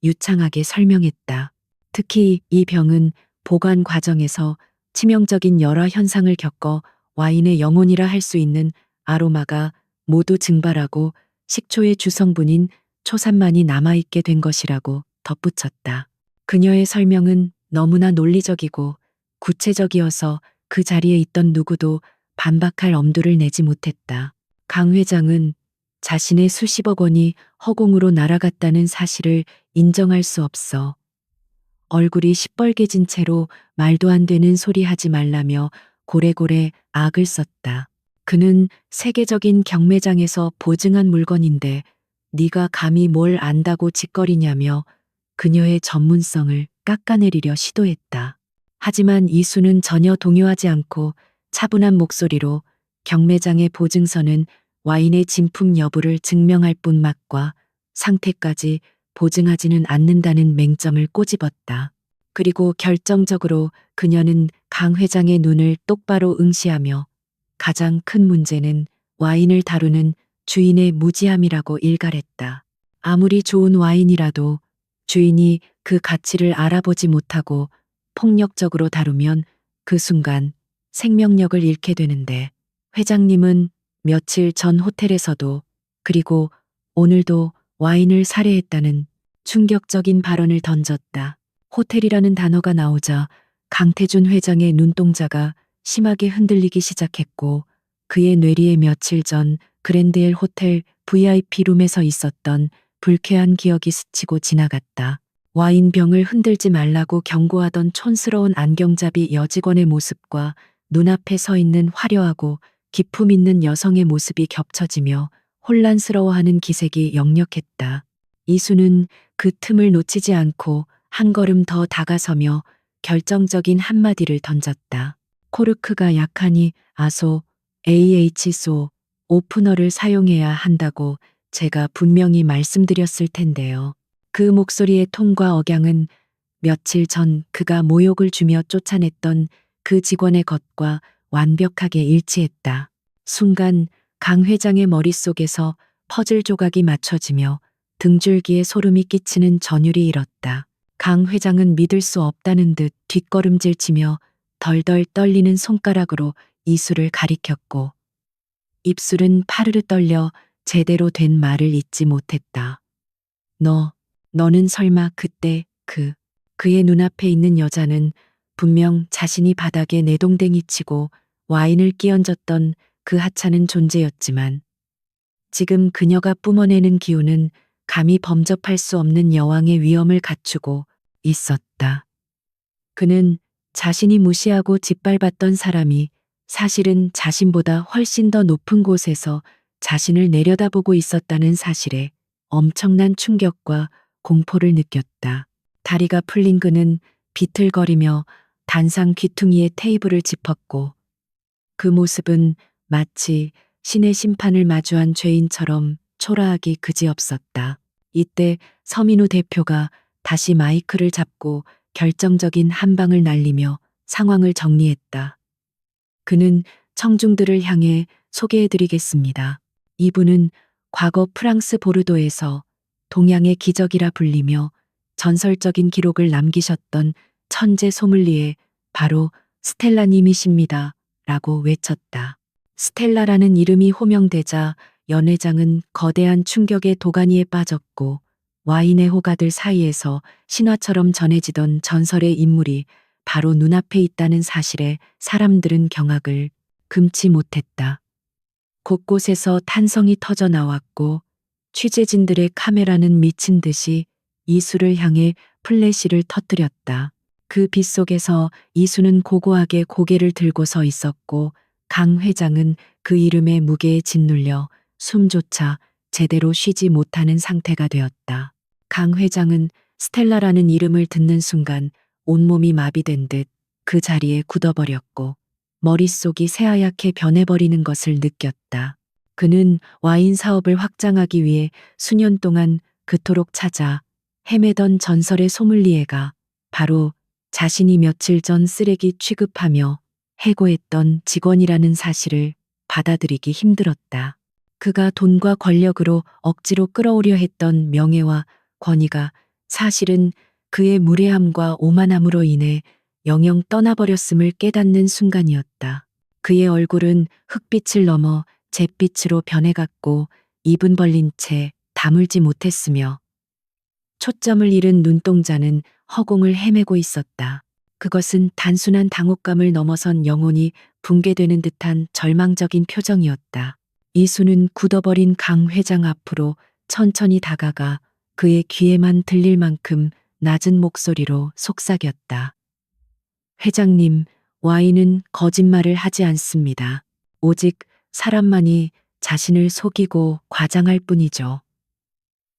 Speaker 1: 유창하게 설명했다. 특히 이 병은 보관 과정에서 치명적인 열화 현상을 겪어 와인의 영혼이라 할 수 있는 아로마가 모두 증발하고 식초의 주성분인 초산만이 남아있게 된 것이라고 덧붙였다. 그녀의 설명은 너무나 논리적이고 구체적이어서 그 자리에 있던 누구도 반박할 엄두를 내지 못했다. 강 회장은 자신의 수십억 원이 허공으로 날아갔다는 사실을 인정할 수 없어 얼굴이 시뻘개진 채로 말도 안 되는 소리 하지 말라며 고래고래 악을 썼다. 그는 세계적인 경매장에서 보증한 물건인데 네가 감히 뭘 안다고 짓거리냐며 그녀의 전문성을 깎아내리려 시도했다. 하지만 이수는 전혀 동요하지 않고 차분한 목소리로 경매장의 보증서는 와인의 진품 여부를 증명할 뿐 맛과 상태까지 보증하지는 않는다는 맹점을 꼬집었다. 그리고 결정적으로 그녀는 강 회장의 눈을 똑바로 응시하며 가장 큰 문제는 와인을 다루는 주인의 무지함이라고 일갈했다. 아무리 좋은 와인이라도 주인이 그 가치를 알아보지 못하고 폭력적으로 다루면 그 순간 생명력을 잃게 되는데, 회장님은 며칠 전 호텔에서도 그리고 오늘도 와인을 살해했다는 충격적인 발언을 던졌다. 호텔이라는 단어가 나오자 강태준 회장의 눈동자가 심하게 흔들리기 시작했고, 그의 뇌리에 며칠 전 그랜드엘 호텔 VIP 룸에서 있었던 불쾌한 기억이 스치고 지나갔다. 와인병을 흔들지 말라고 경고하던 촌스러운 안경잡이 여직원의 모습과 눈앞에 서 있는 화려하고 기품 있는 여성의 모습이 겹쳐지며 혼란스러워하는 기색이 역력했다. 이수는 그 틈을 놓치지 않고 한 걸음 더 다가서며 결정적인 한마디를 던졌다. 코르크가 약하니 아소, AH소, 오프너를 사용해야 한다고 제가 분명히 말씀드렸을 텐데요. 그 목소리의 톤과 억양은 며칠 전 그가 모욕을 주며 쫓아냈던 그 직원의 것과 완벽하게 일치했다. 순간 강 회장의 머릿속에서 퍼즐 조각이 맞춰지며 등줄기에 소름이 끼치는 전율이 일었다. 강 회장은 믿을 수 없다는 듯 뒷걸음질 치며 덜덜 떨리는 손가락으로 이수를 가리켰고, 입술은 파르르 떨려 제대로 된 말을 잇지 못했다. 너는 설마 그때 그의 눈앞에 있는 여자는 분명 자신이 바닥에 내동댕이 치고 와인을 끼얹었던 그 하찮은 존재였지만, 지금 그녀가 뿜어내는 기운은 감히 범접할 수 없는 여왕의 위엄을 갖추고 있었다. 그는 자신이 무시하고 짓밟았던 사람이 사실은 자신보다 훨씬 더 높은 곳에서 자신을 내려다보고 있었다는 사실에 엄청난 충격과 공포를 느꼈다. 다리가 풀린 그는 비틀거리며 단상 귀퉁이에 테이블을 짚었고, 그 모습은 마치 신의 심판을 마주한 죄인처럼 초라하기 그지없었다. 이때 서민우 대표가 다시 마이크를 잡고 결정적인 한 방을 날리며 상황을 정리했다. 그는 청중들을 향해 소개해드리겠습니다. 이분은 과거 프랑스 보르도에서 동양의 기적이라 불리며 전설적인 기록을 남기셨던 천재 소믈리에 바로 스텔라님이십니다. 라고 외쳤다. 스텔라라는 이름이 호명되자 연회장은 거대한 충격의 도가니에 빠졌고, 와인의 호가들 사이에서 신화처럼 전해지던 전설의 인물이 바로 눈앞에 있다는 사실에 사람들은 경악을 금치 못했다. 곳곳에서 탄성이 터져 나왔고, 취재진들의 카메라는 미친 듯이 이수를 향해 플래시를 터뜨렸다. 그 빛 속에서 이수는 고고하게 고개를 들고 서 있었고, 강 회장은 그 이름의 무게에 짓눌려 숨조차 제대로 쉬지 못하는 상태가 되었다. 강 회장은 스텔라라는 이름을 듣는 순간 온몸이 마비된 듯 그 자리에 굳어버렸고, 머릿속이 새하얗게 변해버리는 것을 느꼈다. 그는 와인 사업을 확장하기 위해 수년 동안 그토록 찾아 헤매던 전설의 소믈리에가 바로 자신이 며칠 전 쓰레기 취급하며 해고했던 직원이라는 사실을 받아들이기 힘들었다. 그가 돈과 권력으로 억지로 끌어오려 했던 명예와 권위가 사실은 그의 무례함과 오만함으로 인해 영영 떠나버렸음을 깨닫는 순간이었다. 그의 얼굴은 흑빛을 넘어 잿빛으로 변해갔고, 입은 벌린 채 다물지 못했으며 초점을 잃은 눈동자는 허공을 헤매고 있었다. 그것은 단순한 당혹감을 넘어선 영혼이 붕괴되는 듯한 절망적인 표정이었다. 이수는 굳어버린 강 회장 앞으로 천천히 다가가 그의 귀에만 들릴 만큼 낮은 목소리로 속삭였다. 회장님, 와인은 거짓말을 하지 않습니다. 오직 사람만이 자신을 속이고 과장할 뿐이죠.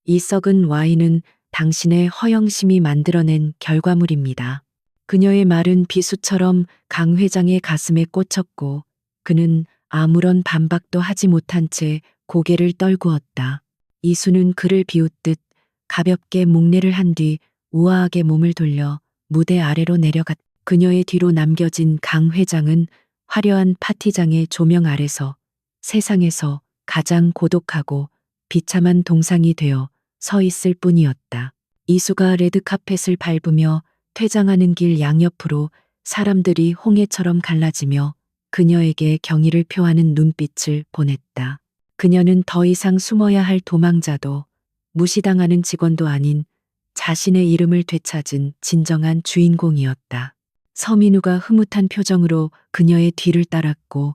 Speaker 1: 이 썩은 와인은 당신의 허영심이 만들어낸 결과물입니다. 그녀의 말은 비수처럼 강 회장의 가슴에 꽂혔고, 그는 아무런 반박도 하지 못한 채 고개를 떨구었다. 이수는 그를 비웃듯 가볍게 목례를 한 뒤 우아하게 몸을 돌려 무대 아래로 내려갔다. 그녀의 뒤로 남겨진 강 회장은 화려한 파티장의 조명 아래서 세상에서 가장 고독하고 비참한 동상이 되어 서 있을 뿐이었다. 이수가 레드카펫을 밟으며 퇴장하는 길 양옆으로 사람들이 홍해처럼 갈라지며 그녀에게 경의를 표하는 눈빛을 보냈다. 그녀는 더 이상 숨어야 할 도망자도 무시당하는 직원도 아닌 자신의 이름을 되찾은 진정한 주인공이었다. 서민우가 흐뭇한 표정으로 그녀의 뒤를 따랐고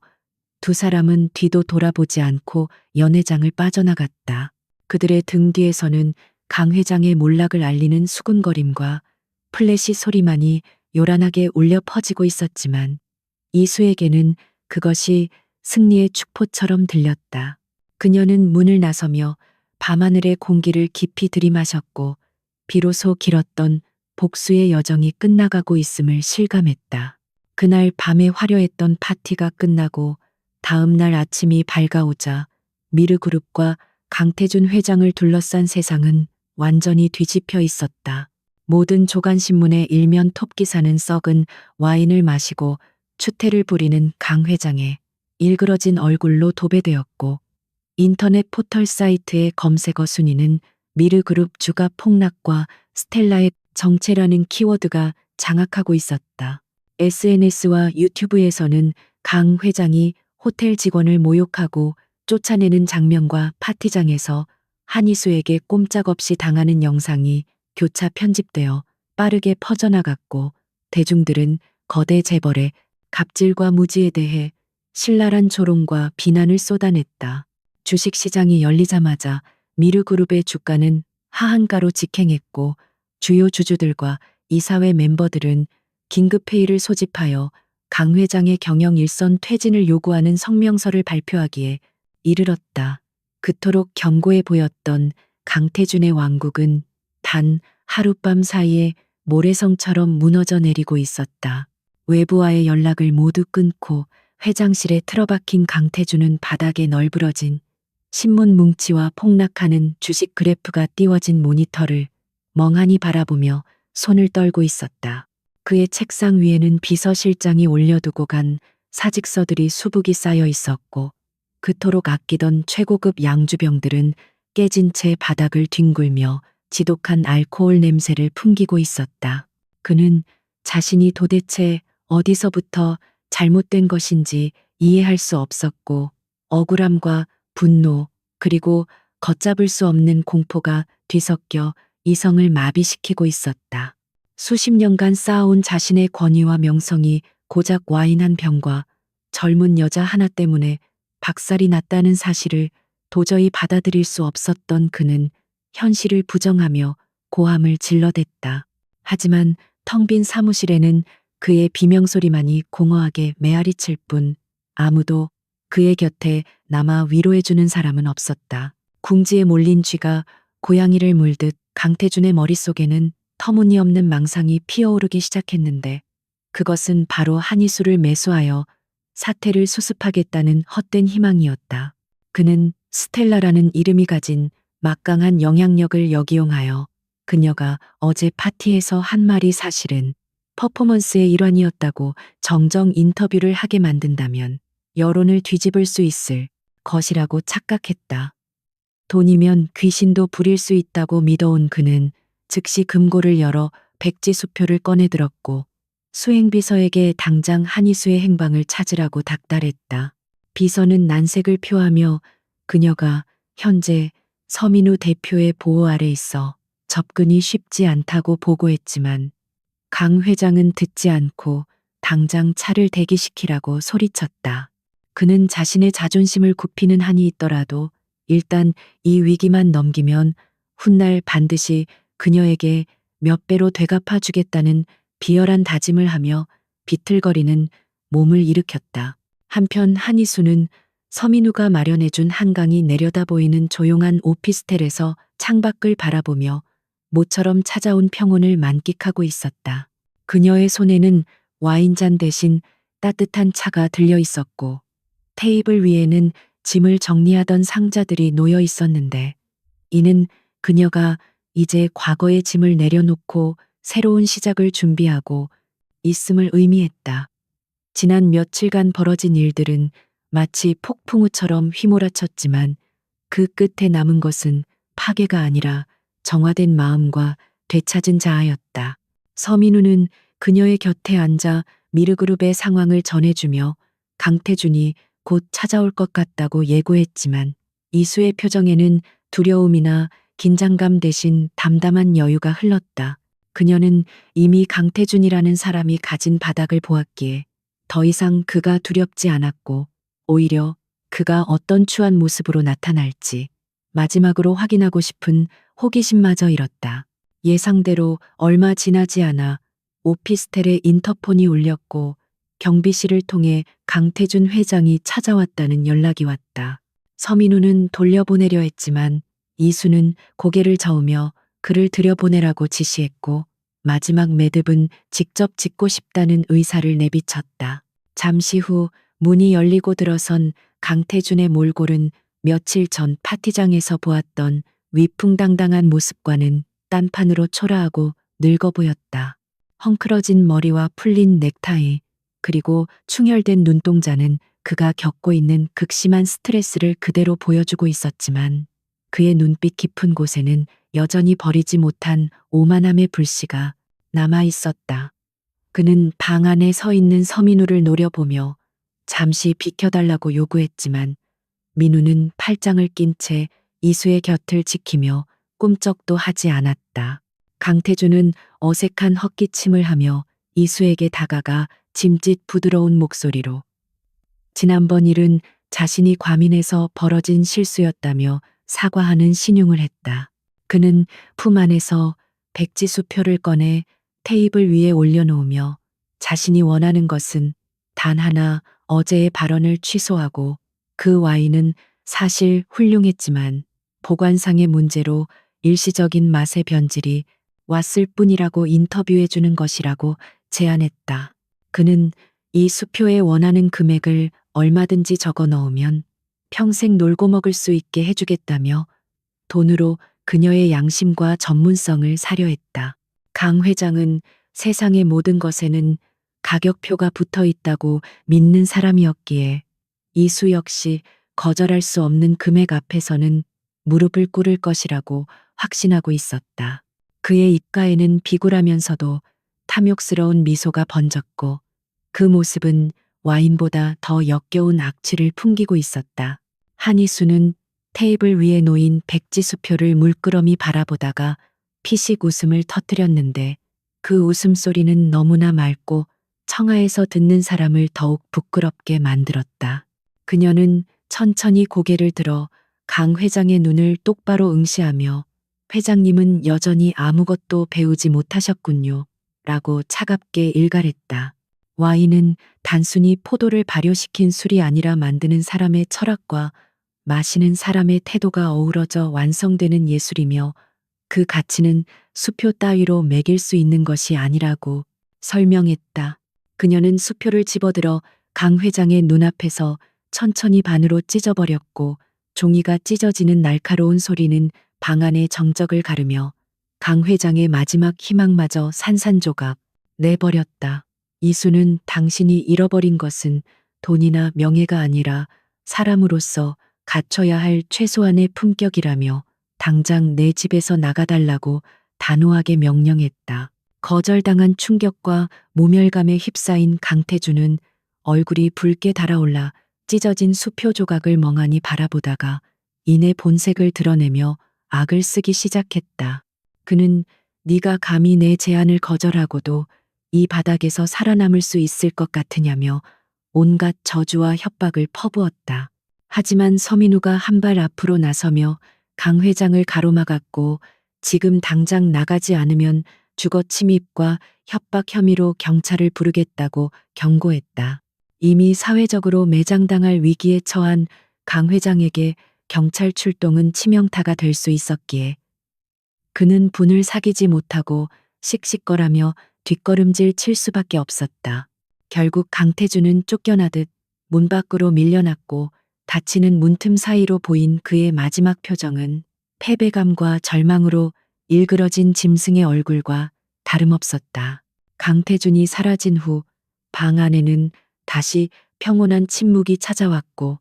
Speaker 1: 두 사람은 뒤도 돌아보지 않고 연회장을 빠져나갔다. 그들의 등 뒤에서는 강 회장의 몰락을 알리는 수군거림과 플래시 소리만이 요란하게 울려 퍼지고 있었지만 이수에게는 그것이 승리의 축포처럼 들렸다. 그녀는 문을 나서며 밤하늘의 공기를 깊이 들이마셨고 비로소 길었던 복수의 여정이 끝나가고 있음을 실감했다. 그날 밤에 화려했던 파티가 끝나고 다음 날 아침이 밝아오자 미르그룹과 강태준 회장을 둘러싼 세상은 완전히 뒤집혀 있었다. 모든 조간신문의 일면 톱기사는 썩은 와인을 마시고 추태를 부리는 강 회장의 일그러진 얼굴로 도배되었고 인터넷 포털 사이트의 검색어 순위는 미르그룹 주가 폭락과 스텔라의 정체라는 키워드가 장악하고 있었다. SNS와 유튜브에서는 강 회장이 호텔 직원을 모욕하고 쫓아내는 장면과 파티장에서 한희수에게 꼼짝없이 당하는 영상이 교차 편집되어 빠르게 퍼져나갔고 대중들은 거대 재벌의 갑질과 무지에 대해 신랄한 조롱과 비난을 쏟아냈다. 주식시장이 열리자마자 미르그룹의 주가는 하한가로 직행했고 주요 주주들과 이사회 멤버들은 긴급회의를 소집하여 강 회장의 경영 일선 퇴진을 요구하는 성명서를 발표하기에 이르렀다. 그토록 견고해 보였던 강태준의 왕국은 단 하룻밤 사이에 모래성처럼 무너져 내리고 있었다. 외부와의 연락을 모두 끊고 회장실에 틀어박힌 강태준은 바닥에 널브러진 신문 뭉치와 폭락하는 주식 그래프가 띄워진 모니터를 멍하니 바라보며 손을 떨고 있었다. 그의 책상 위에는 비서실장이 올려두고 간 사직서들이 수북이 쌓여 있었고 그토록 아끼던 최고급 양주병들은 깨진 채 바닥을 뒹굴며 지독한 알코올 냄새를 풍기고 있었다. 그는 자신이 도대체 어디서부터 잘못된 것인지 이해할 수 없었고 억울함과 분노 그리고 걷잡을 수 없는 공포가 뒤섞여 이성을 마비시키고 있었다. 수십 년간 쌓아온 자신의 권위와 명성이 고작 와인 한 병과 젊은 여자 하나 때문에 박살이 났다는 사실을 도저히 받아들일 수 없었던 그는 현실을 부정하며 고함을 질러댔다. 하지만 텅 빈 사무실에는 그의 비명소리만이 공허하게 메아리칠 뿐 아무도 그의 곁에 남아 위로해주는 사람은 없었다. 궁지에 몰린 쥐가 고양이를 물듯 강태준의 머릿속에는 터무니없는 망상이 피어오르기 시작했는데 그것은 바로 한희수를 매수하여 사태를 수습하겠다는 헛된 희망이었다. 그는 스텔라라는 이름이 가진 막강한 영향력을 역이용하여 그녀가 어제 파티에서 한 말이 사실은 퍼포먼스의 일환이었다고 정정 인터뷰를 하게 만든다면 여론을 뒤집을 수 있을 것이라고 착각했다. 돈이면 귀신도 부릴 수 있다고 믿어온 그는 즉시 금고를 열어 백지수표를 꺼내들었고 수행비서에게 당장 한희수의 행방을 찾으라고 닥달했다. 비서는 난색을 표하며 그녀가 현재 서민우 대표의 보호 아래 있어 접근이 쉽지 않다고 보고했지만 강 회장은 듣지 않고 당장 차를 대기시키라고 소리쳤다. 그는 자신의 자존심을 굽히는 한이 있더라도 일단 이 위기만 넘기면 훗날 반드시 그녀에게 몇 배로 되갚아 주겠다는 비열한 다짐을 하며 비틀거리는 몸을 일으켰다. 한편 한희수는 서민우가 마련해준 한강이 내려다 보이는 조용한 오피스텔에서 창밖을 바라보며 모처럼 찾아온 평온을 만끽하고 있었다. 그녀의 손에는 와인잔 대신 따뜻한 차가 들려 있었고 테이블 위에는 짐을 정리하던 상자들이 놓여 있었는데 이는 그녀가 이제 과거의 짐을 내려놓고 새로운 시작을 준비하고 있음을 의미했다. 지난 며칠간 벌어진 일들은 마치 폭풍우처럼 휘몰아쳤지만 그 끝에 남은 것은 파괴가 아니라 정화된 마음과 되찾은 자아였다. 서민우는 그녀의 곁에 앉아 미르그룹의 상황을 전해주며 강태준이 곧 찾아올 것 같다고 예고했지만 이수의 표정에는 두려움이나 긴장감 대신 담담한 여유가 흘렀다. 그녀는 이미 강태준이라는 사람이 가진 바닥을 보았기에 더 이상 그가 두렵지 않았고 오히려 그가 어떤 추한 모습으로 나타날지 마지막으로 확인하고 싶은 호기심마저 일었다. 예상대로 얼마 지나지 않아 오피스텔에 인터폰이 울렸고 경비실을 통해 강태준 회장이 찾아왔다는 연락이 왔다. 서민우는 돌려보내려 했지만 이수는 고개를 저으며 그를 들여보내라고 지시했고 마지막 매듭은 직접 짓고 싶다는 의사를 내비쳤다. 잠시 후 문이 열리고 들어선 강태준의 몰골은 며칠 전 파티장에서 보았던 위풍당당한 모습과는 딴판으로 초라하고 늙어 보였다. 헝클어진 머리와 풀린 넥타이, 그리고 충혈된 눈동자는 그가 겪고 있는 극심한 스트레스를 그대로 보여주고 있었지만 그의 눈빛 깊은 곳에는 여전히 버리지 못한 오만함의 불씨가 남아 있었다. 그는 방 안에 서 있는 서민우를 노려보며 잠시 비켜달라고 요구했지만 민우는 팔짱을 낀 채 이수의 곁을 지키며 꿈쩍도 하지 않았다. 강태준은 어색한 헛기침을 하며 이수에게 다가가 짐짓 부드러운 목소리로 지난번 일은 자신이 과민해서 벌어진 실수였다며 사과하는 신용을 했다. 그는 품 안에서 백지수표를 꺼내 테이블 위에 올려놓으며 자신이 원하는 것은 단 하나 어제의 발언을 취소하고 그 와인은 사실 훌륭했지만 보관상의 문제로 일시적인 맛의 변질이 왔을 뿐이라고 인터뷰해 주는 것이라고 제안했다. 그는 이 수표에 원하는 금액을 얼마든지 적어 넣으면 평생 놀고 먹을 수 있게 해주겠다며 돈으로 그녀의 양심과 전문성을 사려 했다. 강 회장은 세상의 모든 것에는 가격표가 붙어 있다고 믿는 사람이었기에 이수 역시 거절할 수 없는 금액 앞에서는 무릎을 꿇을 것이라고 확신하고 있었다. 그의 입가에는 비굴하면서도 탐욕스러운 미소가 번졌고 그 모습은 와인보다 더 역겨운 악취를 풍기고 있었다. 한이수는 테이블 위에 놓인 백지수표를 물끄러미 바라보다가 피식 웃음을 터뜨렸는데 그 웃음소리는 너무나 맑고 청하에서 듣는 사람을 더욱 부끄럽게 만들었다. 그녀는 천천히 고개를 들어 강 회장의 눈을 똑바로 응시하며 회장님은 여전히 아무것도 배우지 못하셨군요. 라고 차갑게 일갈했다. 와인은 단순히 포도를 발효시킨 술이 아니라 만드는 사람의 철학과 마시는 사람의 태도가 어우러져 완성되는 예술이며 그 가치는 수표 따위로 매길 수 있는 것이 아니라고 설명했다. 그녀는 수표를 집어들어 강 회장의 눈앞에서 천천히 반으로 찢어버렸고 종이가 찢어지는 날카로운 소리는 방 안의 정적을 가르며 강 회장의 마지막 희망마저 산산조각 내버렸다. 이수는 당신이 잃어버린 것은 돈이나 명예가 아니라 사람으로서 갖춰야 할 최소한의 품격이라며 당장 내 집에서 나가달라고 단호하게 명령했다. 거절당한 충격과 모멸감에 휩싸인 강태준은 얼굴이 붉게 달아올라 찢어진 수표 조각을 멍하니 바라보다가 이내 본색을 드러내며 악을 쓰기 시작했다. 그는 네가 감히 내 제안을 거절하고도 이 바닥에서 살아남을 수 있을 것 같으냐며 온갖 저주와 협박을 퍼부었다. 하지만 서민우가 한 발 앞으로 나서며 강 회장을 가로막았고 지금 당장 나가지 않으면 주거 침입과 협박 혐의로 경찰을 부르겠다고 경고했다. 이미 사회적으로 매장당할 위기에 처한 강 회장에게 경찰 출동은 치명타가 될 수 있었기에 그는 분을 사귀지 못하고 씩씩거라며 뒷걸음질 칠 수밖에 없었다. 결국 강태준은 쫓겨나듯 문 밖으로 밀려났고 닫히는 문틈 사이로 보인 그의 마지막 표정은 패배감과 절망으로 일그러진 짐승의 얼굴과 다름없었다. 강태준이 사라진 후 방 안에는 다시 평온한 침묵이 찾아왔고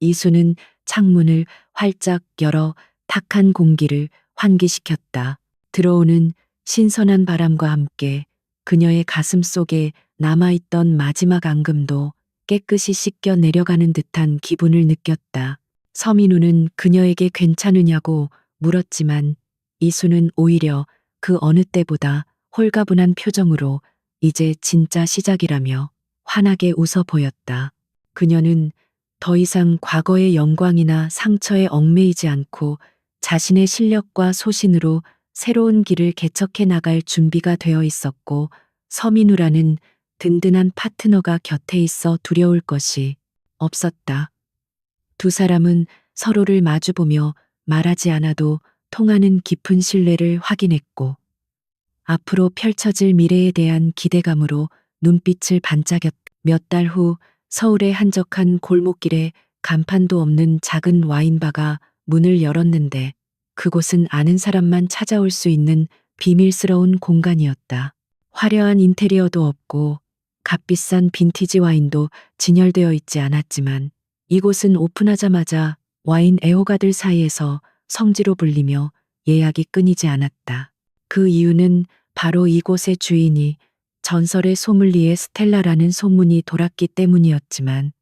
Speaker 1: 이수는 창문을 활짝 열어 탁한 공기를 환기시켰다. 들어오는 신선한 바람과 함께 그녀의 가슴 속에 남아있던 마지막 앙금도 깨끗이 씻겨 내려가는 듯한 기분을 느꼈다. 서민우는 그녀에게 괜찮으냐고 물었지만 이수는 오히려 그 어느 때보다 홀가분한 표정으로 이제 진짜 시작이라며 환하게 웃어 보였다. 그녀는 더 이상 과거의 영광이나 상처에 얽매이지 않고 자신의 실력과 소신으로 새로운 길을 개척해 나갈 준비가 되어 있었고 서민우라는 든든한 파트너가 곁에 있어 두려울 것이 없었다. 두 사람은 서로를 마주보며 말하지 않아도 통하는 깊은 신뢰를 확인했고 앞으로 펼쳐질 미래에 대한 기대감으로 눈빛을 반짝였다. 몇 달 후 서울의 한적한 골목길에 간판도 없는 작은 와인바가 문을 열었는데 그곳은 아는 사람만 찾아올 수 있는 비밀스러운 공간이었다. 화려한 인테리어도 없고 값비싼 빈티지 와인도 진열되어 있지 않았지만 이곳은 오픈하자마자 와인 애호가들 사이에서 성지로 불리며 예약이 끊이지 않았다. 그 이유는 바로 이곳의 주인이 전설의 소믈리에 스텔라라는 소문이 돌았기 때문이었지만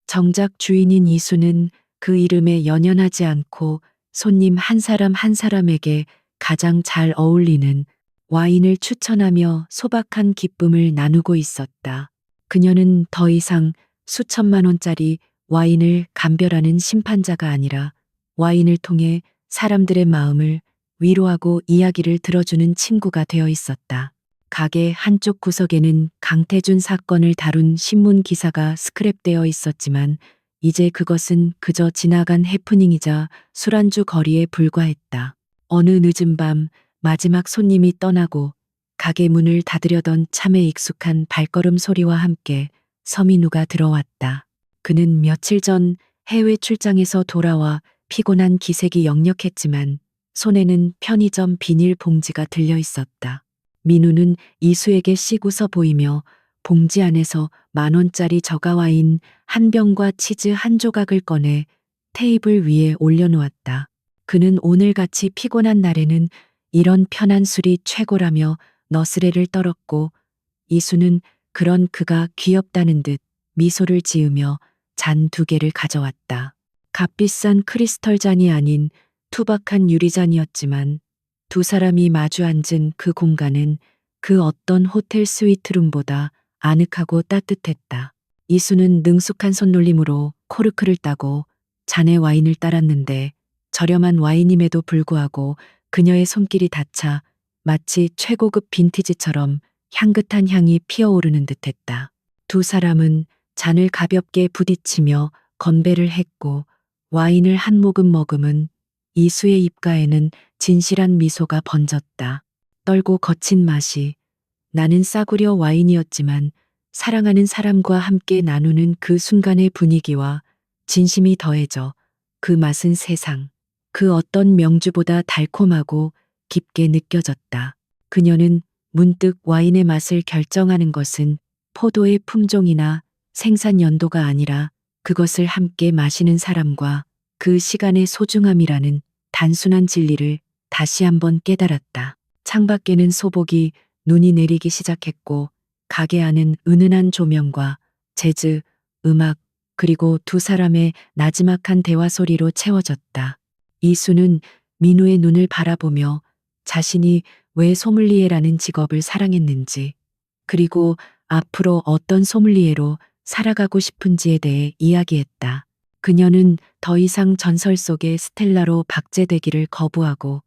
Speaker 1: 정작 주인인 이수는 그 이름에 연연하지 않고 손님 한 사람 한 사람에게 가장 잘 어울리는 와인을 추천하며 소박한 기쁨을 나누고 있었다. 그녀는 더 이상 수천만 원짜리 와인을 감별하는 심판자가 아니라 와인을 통해 사람들의 마음을 위로하고 이야기를 들어주는 친구가 되어 있었다. 가게 한쪽 구석에는 강태준 사건을 다룬 신문 기사가 스크랩되어 있었지만 이제 그것은 그저 지나간 해프닝이자 술안주 거리에 불과했다. 어느 늦은 밤 마지막 손님이 떠나고 가게 문을 닫으려던 참에 익숙한 발걸음 소리와 함께 서민우가 들어왔다. 그는 며칠 전 해외 출장에서 돌아와 피곤한 기색이 역력했지만 손에는 편의점 비닐 봉지가 들려 있었다. 민우는 이수에게 씩 웃어 보이며 봉지 안에서 10,000원짜리 저가와인 한 병과 치즈 한 조각을 꺼내 테이블 위에 올려놓았다. 그는 오늘같이 피곤한 날에는 이런 편한 술이 최고라며 너스레를 떨었고 이수는 그런 그가 귀엽다는 듯 미소를 지으며 잔 2개를 가져왔다. 값비싼 크리스털 잔이 아닌 투박한 유리잔이었지만 두 사람이 마주 앉은 그 공간은 그 어떤 호텔 스위트룸보다 아늑하고 따뜻했다. 이수는 능숙한 손놀림으로 코르크를 따고 잔에 와인을 따랐는데 저렴한 와인임에도 불구하고 그녀의 손길이 닿자 마치 최고급 빈티지처럼 향긋한 향이 피어오르는 듯했다. 두 사람은 잔을 가볍게 부딪히며 건배를 했고 와인을 한 모금 머금은 이수의 입가에는 진실한 미소가 번졌다. 떨고 거친 맛이 나는 싸구려 와인이었지만 사랑하는 사람과 함께 나누는 그 순간의 분위기와 진심이 더해져 그 맛은 세상 그 어떤 명주보다 달콤하고 깊게 느껴졌다. 그녀는 문득 와인의 맛을 결정하는 것은 포도의 품종이나 생산 연도가 아니라 그것을 함께 마시는 사람과 그 시간의 소중함이라는 단순한 진리를 다시 한번 깨달았다. 창밖에는 소복이 눈이 내리기 시작했고 가게 안은 은은한 조명과 재즈, 음악, 그리고 두 사람의 나지막한 대화 소리로 채워졌다. 이수는 민우의 눈을 바라보며 자신이 왜 소믈리에라는 직업을 사랑했는지, 그리고 앞으로 어떤 소믈리에로 살아가고 싶은지에 대해 이야기했다. 그녀는 더 이상 전설 속의 스텔라로 박제되기를 거부하고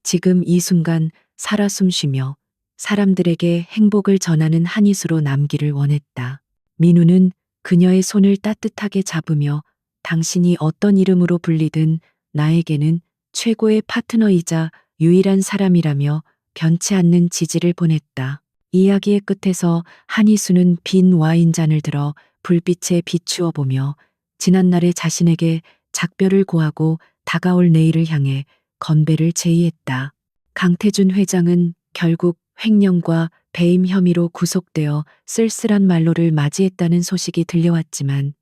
Speaker 1: 지금 이 순간 살아 숨쉬며 사람들에게 행복을 전하는 한이수로 남기를 원했다. 민우는 그녀의 손을 따뜻하게 잡으며 당신이 어떤 이름으로 불리든 나에게는 최고의 파트너이자 유일한 사람이라며 변치 않는 지지를 보냈다. 이야기의 끝에서 한이수는 빈 와인잔을 들어 불빛에 비추어 보며 지난날의 자신에게 작별을 고하고 다가올 내일을 향해 건배를 제의했다. 강태준 회장은 결국 횡령과 배임 혐의로 구속되어 쓸쓸한 말로를 맞이했다는 소식이 들려왔지만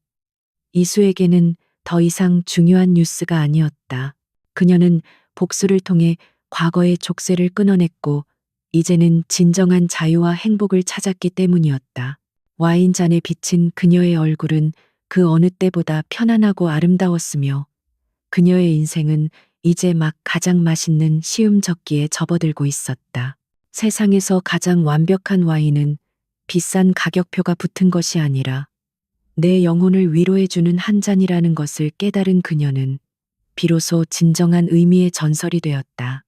Speaker 1: 이수에게는 더 이상 중요한 뉴스가 아니었다. 그녀는 복수를 통해 과거의 족쇄를 끊어냈고 이제는 진정한 자유와 행복을 찾았기 때문이었다. 와인잔에 비친 그녀의 얼굴은 그 어느 때보다 편안하고 아름다웠으며 그녀의 인생은 이제 막 가장 맛있는 시음젓기에 접어들고 있었다. 세상에서 가장 완벽한 와인은 비싼 가격표가 붙은 것이 아니라 내 영혼을 위로해주는 한 잔이라는 것을 깨달은 그녀는 비로소 진정한 의미의 전설이 되었다.